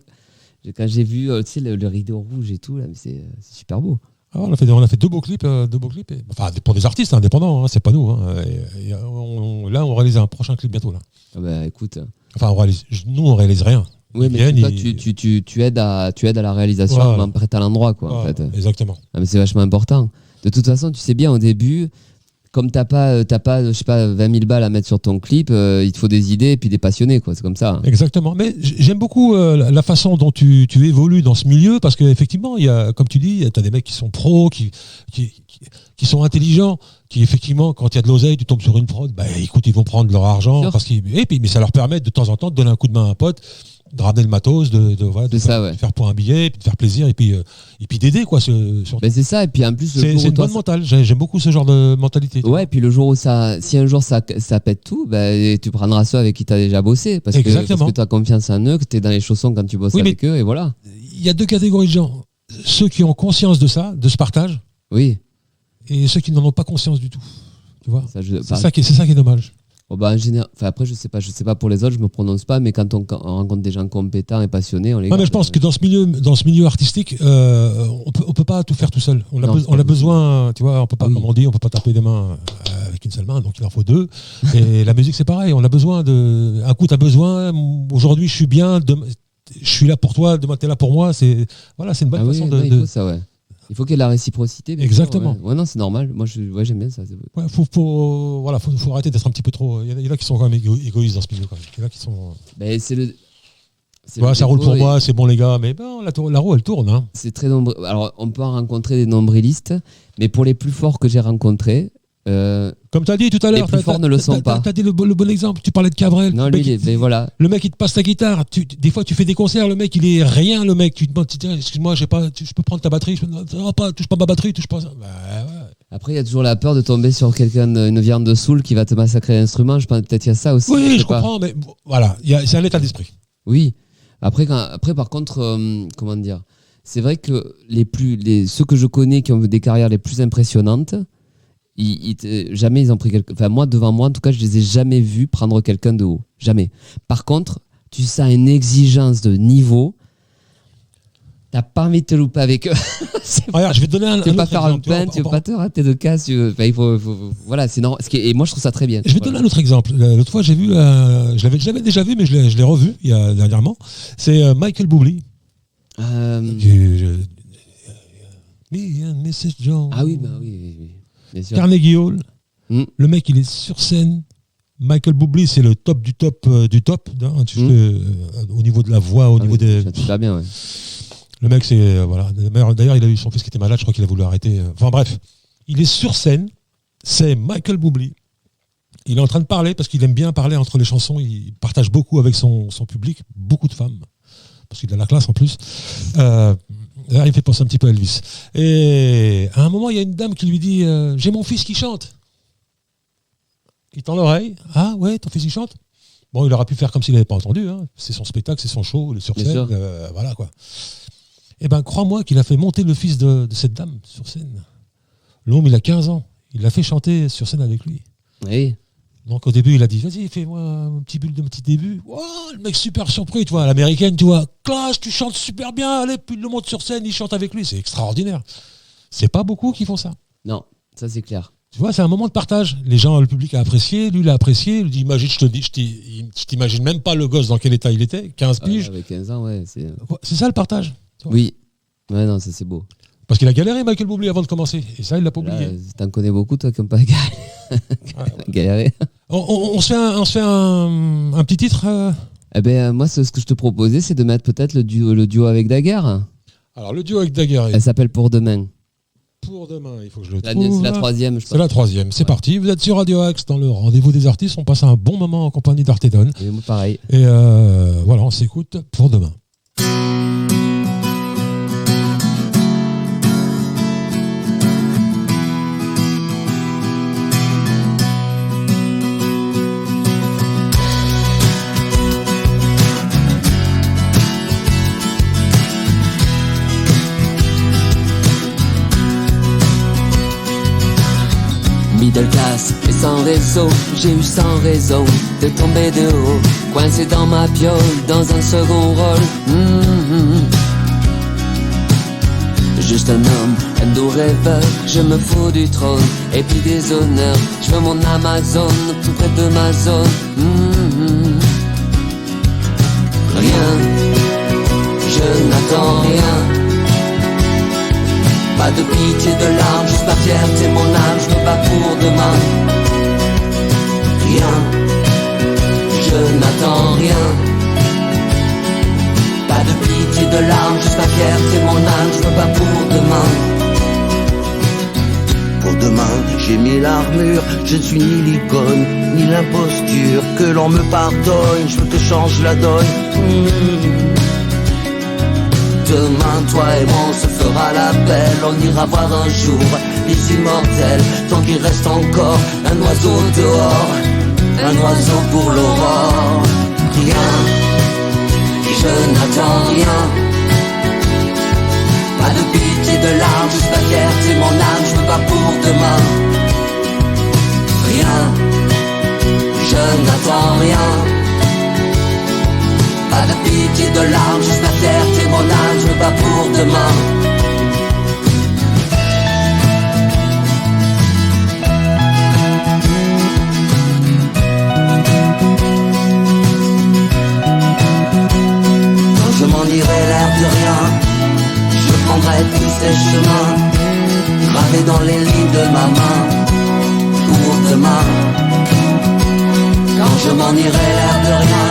quand j'ai vu le rideau rouge et tout, là, mais c'est super beau. Ah, on a fait 2 beaux clips, enfin, pour des artistes indépendants, hein, c'est pas nous. Hein, là, on réalise un prochain clip bientôt. Là. Ah bah, écoute. Enfin, on réalise rien. Oui, mais toi, tu aides à la réalisation, voilà. Prête à l'endroit, quoi. Voilà, en fait. Exactement. Ah, mais c'est vachement important. De toute façon, tu sais bien, au début, comme t'as pas, je sais pas, 20 000 balles à mettre sur ton clip, il te faut des idées et puis des passionnés, quoi. C'est comme ça. Hein. Exactement. Mais j'aime beaucoup la façon dont tu évolues dans ce milieu, parce qu'effectivement, il y a, comme tu dis, t'as des mecs qui sont pros, qui sont intelligents, qui effectivement, quand il y a de l'oseille, tu tombes sur une prod, écoute, ils vont prendre leur argent, mais ça leur permet de temps en temps de donner un coup de main à un pote, de ramener le matos, de faire pour un billet, puis de faire plaisir, et puis d'aider, quoi. C'est ça, et puis en plus, c'est une bonne mentale. J'aime beaucoup ce genre de mentalité. Ouais, et puis le jour où si un jour ça pète tout, tu prendras ceux avec qui tu as déjà bossé, parce que tu as confiance en eux, que tu es dans les chaussons quand tu bosses avec eux, et voilà. Il y a 2 catégories de gens. Ceux qui ont conscience de ça, de ce partage. Oui. Et ceux qui n'en ont pas conscience du tout. Tu vois, c'est ça qui est dommage. En général, après je sais pas pour les autres, je me prononce pas, mais quand on rencontre des gens compétents et passionnés, on les garde. Mais je pense que dans ce milieu artistique, on peut pas tout faire tout seul. On a besoin, tu vois, on peut pas, comme on dit, on peut pas taper des mains avec une seule main, donc il en faut 2. Et la musique c'est pareil, on a besoin un coup t'as besoin, aujourd'hui je suis bien, je suis là pour toi, demain t'es là pour moi, c'est une bonne façon de. Il faut ça, ouais. Il faut qu'il y ait de la réciprocité. Exactement. Ouais, non, c'est normal. Moi, j'aime bien ça. Ouais, faut arrêter d'être un petit peu trop. Il y en a qui sont quand même égoïstes dans ce milieu. Quand même. Il y en a qui sont. Ça roule pour moi, c'est bon les gars, mais la roue elle tourne. Hein. C'est très nombreux. Alors, on peut en rencontrer des nombrilistes, mais pour les plus forts que j'ai rencontrés. Comme tu as dit tout à l'heure, les plus forts ne le sont pas. Tu as dit le bon exemple, tu parlais de Cabrel. Non, voilà. Le mec il te passe ta guitare, des fois tu fais des concerts, le mec il est rien, le mec tu te demandes, excuse-moi, je peux prendre ta batterie, touche pas ma batterie, touche pas ça. Après il y a toujours la peur de tomber sur quelqu'un, une viande de soul qui va te massacrer l'instrument, je pense peut-être il y a ça aussi. Oui, je comprends, mais voilà, c'est un état d'esprit. Oui, après par contre, comment dire, c'est vrai que ceux que je connais qui ont des carrières les plus impressionnantes, jamais ils ont pris quelqu'un. Enfin, moi, devant moi, en tout cas, je les ai jamais vus prendre quelqu'un de haut. Jamais. Par contre, tu sens une exigence de niveau. t'as pas envie de te louper avec eux. Regarde, je vais te donner un Tu veux pas autre faire un exemple, tu vois, pain, tu veux pas te rater de casse. Enfin, il faut, voilà, c'est normal. Et moi, je trouve ça très bien. Je vais te donner un autre exemple. L'autre fois, j'ai vu, je l'avais déjà vu, mais je l'ai revu dernièrement. C'est Michael Bublé. Me and Mrs. Jones. Ah oui, bah oui. Bien sûr. Carnegie Hall. Mm. Le mec, il est sur scène. Michael Bublé, c'est le top du top du top. Hein, au niveau de la voix, au niveau des. Super bien, ouais. Le mec, c'est. Voilà. D'ailleurs, il a eu son fils qui était malade. Je crois qu'il a voulu arrêter. Enfin, bref. Il est sur scène. C'est Michael Bublé. Il est en train de parler parce qu'il aime bien parler entre les chansons. Il partage beaucoup avec son public. Beaucoup de femmes. Parce qu'il a la classe en plus. Là, il fait penser un petit peu à Elvis. Et à un moment, il y a une dame qui lui dit j'ai mon fils qui chante. Il tend l'oreille. Ah ouais, ton fils il chante. Bon, il aurait pu faire comme s'il n'avait pas entendu. Hein. C'est son spectacle, c'est son show, il est sur scène. Voilà quoi. Eh ben, crois-moi qu'il a fait monter le fils de cette dame sur scène. L'homme, il a 15 ans. Il l'a fait chanter sur scène avec lui. Oui. Donc au début, il a dit vas-y, fais-moi un petit début. Wow, le mec super surpris, tu vois, à l'américaine, tu vois, classe, tu chantes super bien, allez, puis il le monte sur scène, il chante avec lui, c'est extraordinaire. C'est pas beaucoup qui font ça. Non, ça c'est clair. Tu vois, c'est un moment de partage. Les gens, le public a apprécié, lui l'a apprécié, il dit imagine, je t'imagine même pas le gosse dans quel état il était, 15 piges. Avec 15 ans, ouais. C'est ça le partage. Oui. Ouais, non, ça c'est beau. Parce qu'il a galéré, Michael Bublé, avant de commencer. Et ça, il l'a pas oublié. T'en connais beaucoup, toi, comme pas galéré. On se fait un petit titre Eh ben, moi, ce que je te proposais, c'est de mettre peut-être le duo avec Daguerre. Alors, le duo avec Daguerre. Elle s'appelle Pour Demain. Pour demain, il faut que je le trouve. C'est la troisième, je pense. C'est la troisième. C'est parti. Vous êtes sur Radio Axe dans le rendez-vous des artistes. On passe un bon moment en compagnie d'Artedon. Et moi, pareil. Et voilà, on s'écoute pour demain. Middle class et sans réseau, j'ai eu sans raison de tomber de haut, coincé dans ma piole, dans un second rôle. Juste un homme, un doux rêveur, je me fous du trône et puis des honneurs. Je veux mon Amazon tout près de ma zone. Rien, je n'attends rien. Pas de pitié, de larmes, juste ma fierté, mon âme, je me bats pour demain. Rien, je n'attends rien. Pas de pitié, de larmes, juste ma fierté, mon âme, je me bats pour demain. Pour demain, j'ai mis l'armure, je ne suis ni l'icône, ni l'imposture. Que l'on me pardonne, je veux que change la donne. Demain, toi et moi, on se fera la belle. On ira voir un jour les immortels. Tant qu'il reste encore un oiseau dehors, un oiseau pour l'aurore. Rien, je n'attends rien. Pas de pitié, de larmes, juste ma fierté, mon âme, je me bats pour demain. Rien, je n'attends rien. Pas de pitié, de larmes, juste ma fierté, mon âme, je me bats pour demain. Quand je m'en irai l'air de rien, je prendrai tous ces chemins, gravés dans les lignes de ma main, pour demain. Quand je m'en irai l'air de rien,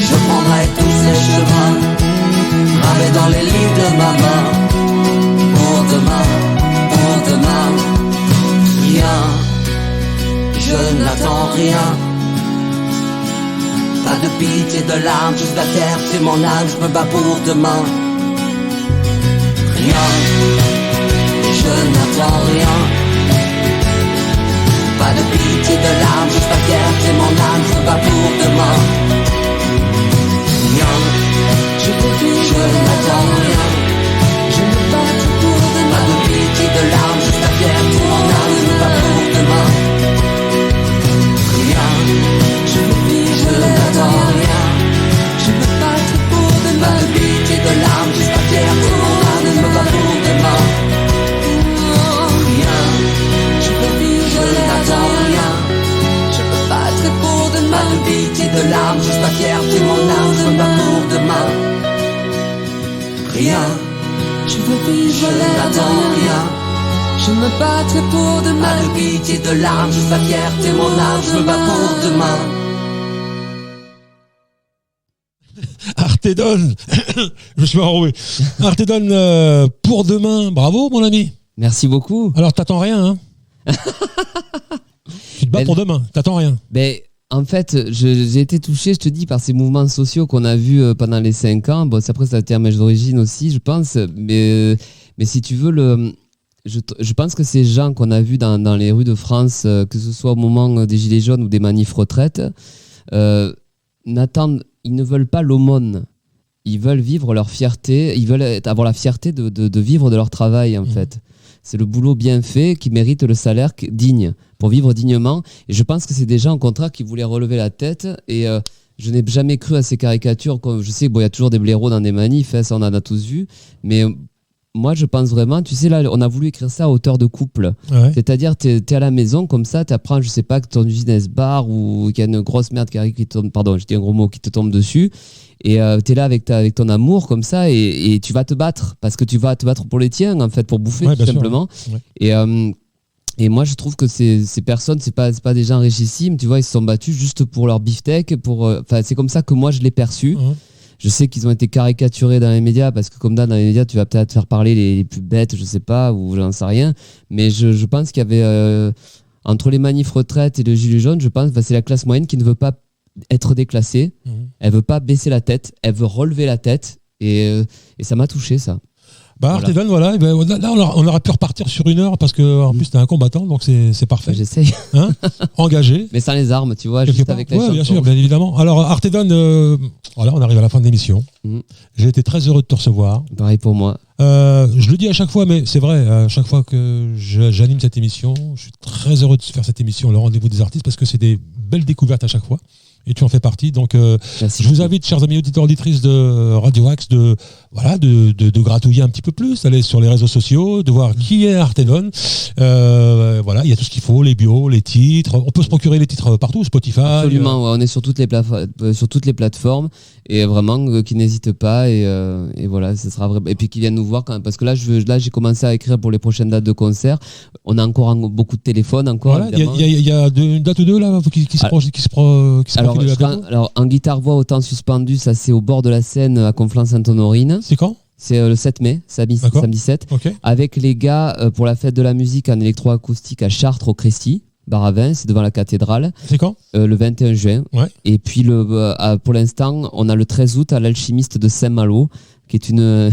je prendrai tous ces chemins, gravés dans les lignes de ma main, pour demain, pour demain. Rien, je n'attends rien. Pas de pitié, de larmes, juste la fierté, mon âme, je me bats pour demain. Rien, je n'attends rien. Pas de pitié, de larmes, juste la fierté, mon âme, je me bats pour demain. Rien, je n'attends rien. Je me bats pour demain. Pas de pitié, de larmes, juste la fierté, mon âme, je me bats pour demain. Rien, je n'attends rien. Je me bats pour demain. Pas de pitié, de larmes, juste la fierté, rien. Je veux vivre Je l'air de n'attends rien. rien. Je me battrai pour Pas demain. de pitié, de larmes, juste la fierté, mon âme, je me bats pour demain. Artedon, je me suis enroué. Artedon, pour demain, bravo mon ami. Merci beaucoup. Alors t'attends rien, hein. Tu te bats Ben- pour demain, t'attends rien. Ben, en fait, j'ai été touché, je te dis, par ces mouvements sociaux qu'on a vus pendant les 5 ans. Bon, c'est après, ça a été un match d'origine aussi, je pense. Mais si tu veux, je pense que ces gens qu'on a vus dans les rues de France, que ce soit au moment des Gilets jaunes ou des manifs retraites, ils ne veulent pas l'aumône. Ils veulent vivre leur fierté, ils veulent avoir la fierté de vivre de leur travail, en fait. C'est le boulot bien fait qui mérite le salaire digne, pour vivre dignement. Et je pense que c'est des gens, au contraire, qui voulaient relever la tête. Et je n'ai jamais cru à ces caricatures. Je sais, bon, il y a toujours des blaireaux dans des manifs, hein, ça on en a tous vu. Mais moi, je pense vraiment, tu sais, là, on a voulu écrire ça à hauteur de couple. Ouais. C'est-à-dire, t'es à la maison, comme ça, t'apprends, je sais pas, que ton usine elle se barre ou qu'il y a une grosse merde qui arrive, qui tombe, pardon, je dis un gros mot, qui te tombe dessus. Et t'es là avec ton amour, comme ça, et tu vas te battre. Parce que tu vas te battre pour les tiens, en fait, pour bouffer, Ouais, tout bien sûr, simplement. ouais. Et moi, je trouve que ces personnes, c'est pas des gens richissimes, tu vois, ils se sont battus juste pour leur beefsteak. C'est comme ça que moi, je l'ai perçu. Je sais qu'ils ont été caricaturés dans les médias parce que comme dans les médias, tu vas peut-être faire parler les plus bêtes, je sais pas, ou j'en sais rien. Mais je pense qu'il y avait entre les manifs retraites et le gilet jaune, je pense que c'est la classe moyenne qui ne veut pas être déclassée. Elle veut pas baisser la tête, elle veut relever la tête. Et ça m'a touché, ça. Bah Artedon, voilà. Et ben, là, on aurait pu repartir sur 1 heure parce que en plus t'es un combattant, donc c'est parfait. J'essaye. Hein, engagé. Mais sans les armes, tu vois, Quelque juste part. avec les Ouais, bien chansons. sûr, bien évidemment. Alors Artedon, voilà, on arrive à la fin de l'émission. Mhm. J'ai été très heureux de te recevoir. Pareil pour moi. Je le dis à chaque fois, mais c'est vrai, à chaque fois que j'anime cette émission, je suis très heureux de faire cette émission, le rendez-vous des artistes, parce que c'est des belles découvertes à chaque fois. Et tu en fais partie. Donc, Merci je vous beaucoup. invite, chers amis auditeurs, auditrices de Radio Axe, de gratouiller un petit peu plus, d'aller sur les réseaux sociaux, de voir qui est Artedon. Voilà, il y a tout ce qu'il faut, les bios, les titres. On peut se procurer les titres partout, Spotify. Absolument, ouais, on est sur toutes les plateformes et vraiment qu'ils n'hésitent pas et voilà, ce sera vrai. Et puis qu'ils viennent nous voir quand même, parce que là j'ai commencé à écrire pour les prochaines dates de concert. On a encore beaucoup de téléphones encore. Voilà, il y a une date ou deux là qui se Alors, profile bientôt. alors en guitare-voix au temps suspendu, ça c'est au bord de la Seine à Conflans-Sainte-Honorine. C'est quand? C'est le 7 mai, samedi D'accord. 7. Ok. Avec les gars pour la fête de la musique en électroacoustique à Chartres au Crécy, bar à vin, c'est devant la cathédrale, C'est quand? le 21 juin. Ouais. Et puis pour l'instant, on a le 13 août à l'Alchimiste de Saint-Malo, qui est une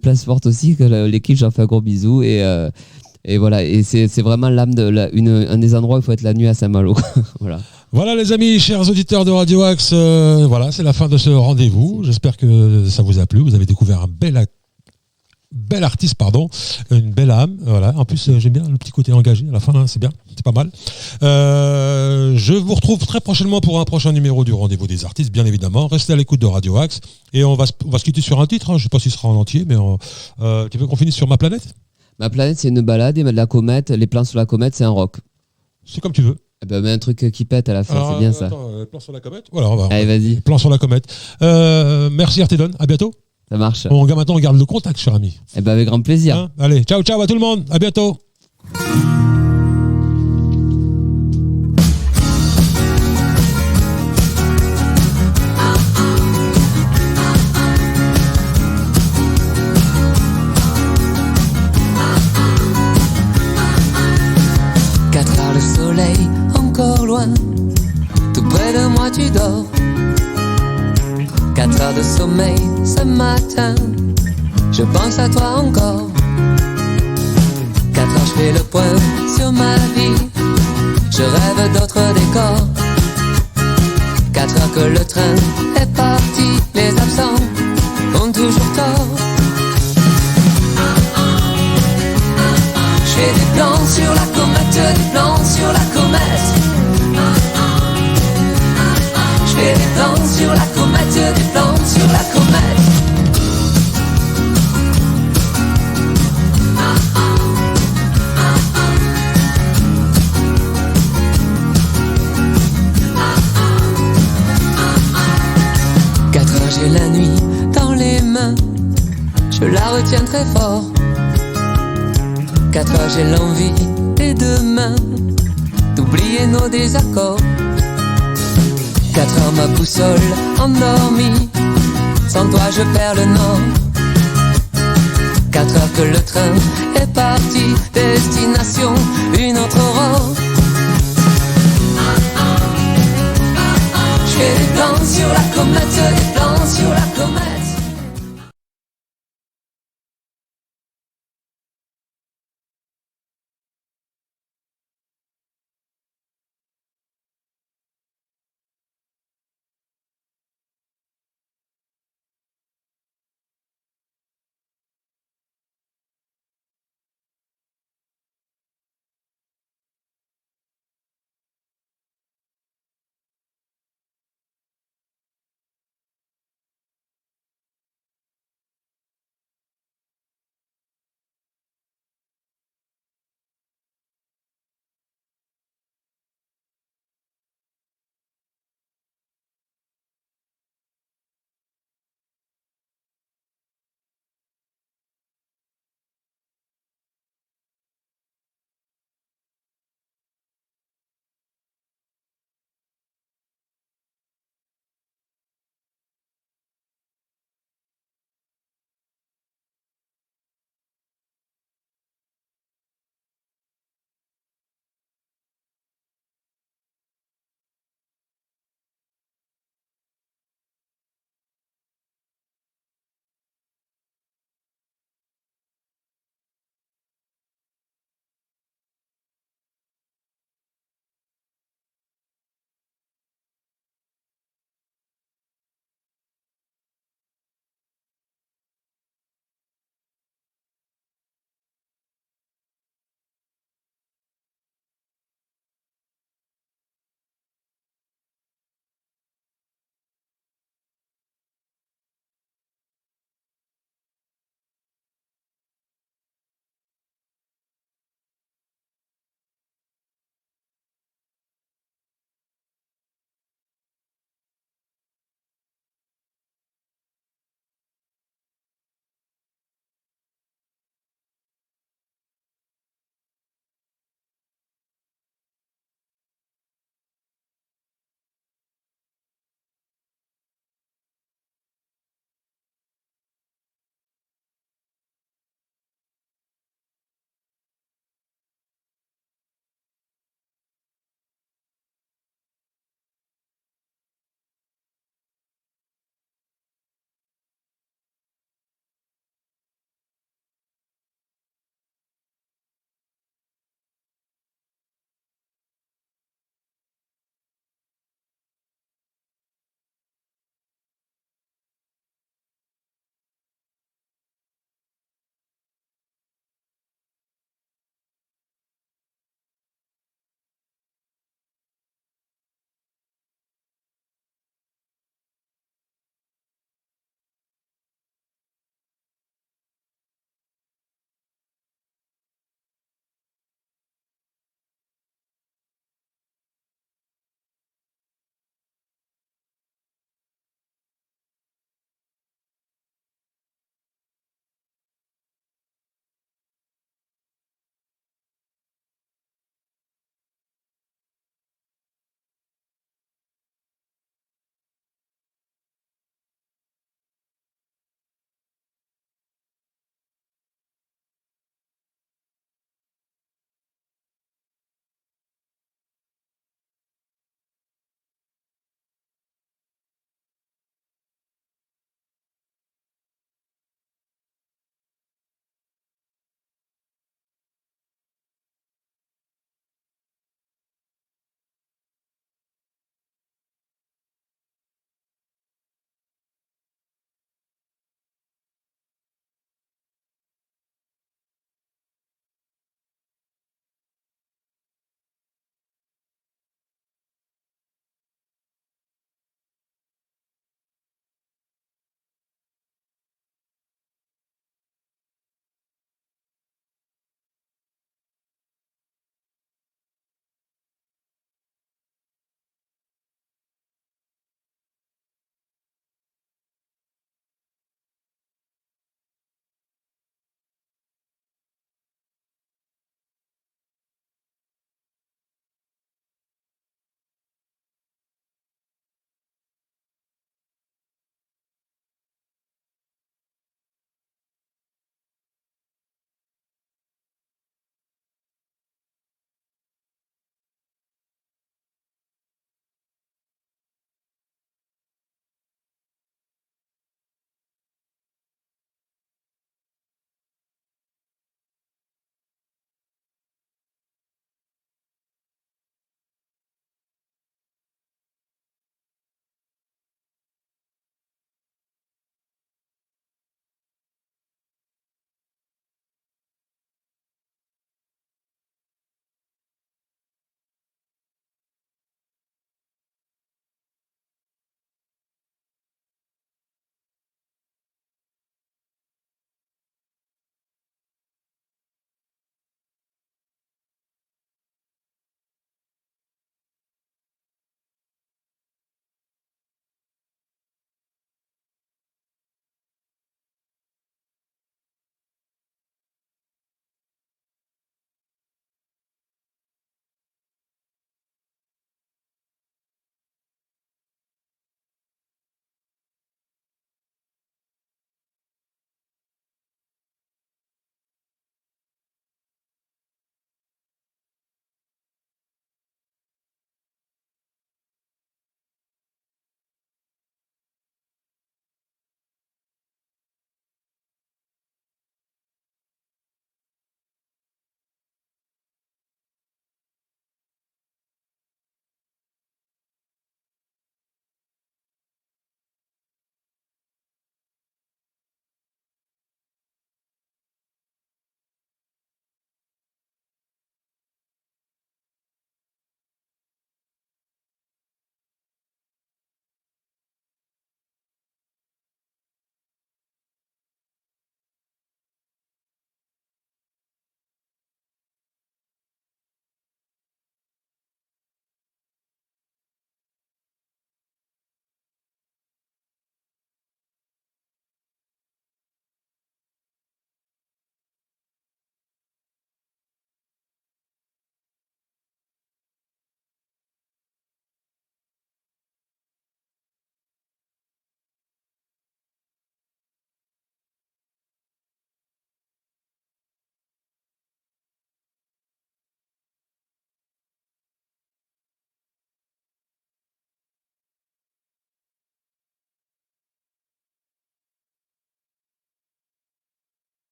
place forte aussi, que l'équipe, j'en fais un gros bisou. Et voilà, et c'est vraiment l'âme un des endroits où il faut être la nuit à Saint-Malo. Voilà. Voilà les amis, chers auditeurs de Radio Axe, voilà, c'est la fin de ce rendez-vous. J'espère que ça vous a plu. Vous avez découvert un bel artiste, une belle âme. Voilà. En plus, j'aime bien le petit côté engagé à la fin, hein, c'est bien, c'est pas mal. Je vous retrouve très prochainement pour un prochain numéro du Rendez-vous des artistes, bien évidemment. Restez à l'écoute de Radio Axe et on va se quitter sur un titre. Hein. Je ne sais pas s'il sera en entier, mais tu veux qu'on finisse sur Ma planète? Ma planète, c'est une balade et la comète, les plans sur la comète, c'est un rock. C'est comme tu veux. Eh ben, mets un truc qui pète à la fin, Alors, c'est bien ça. attends, plan sur la comète. Voilà, on va. Allez, vas-y, Plan sur la comète. Merci Artedon, à bientôt. ça marche. Maintenant, on garde le contact, cher ami. Eh ben, avec grand plaisir. Hein, allez, ciao, ciao à tout le monde. À bientôt. Le soleil encore loin, tout près de moi tu dors. 4 heures de sommeil ce matin, je pense à toi encore. 4 heures je fais le point sur ma vie, je rêve d'autres décors. 4 heures que le train est parti, les absents ont toujours tort. Je fais des plans sur la comète, des plans sur la comète. Je fais des plans sur la comète, des plans sur la comète. J'ai la nuit dans les mains, je la retiens très fort. 4 heures, j'ai l'envie, et demain, d'oublier nos désaccords. 4 heures, ma boussole endormie, sans toi je perds le nord. 4 heures que le train est parti, destination une autre aurore. J'fais des plans sur la comète, des plans sur la comète.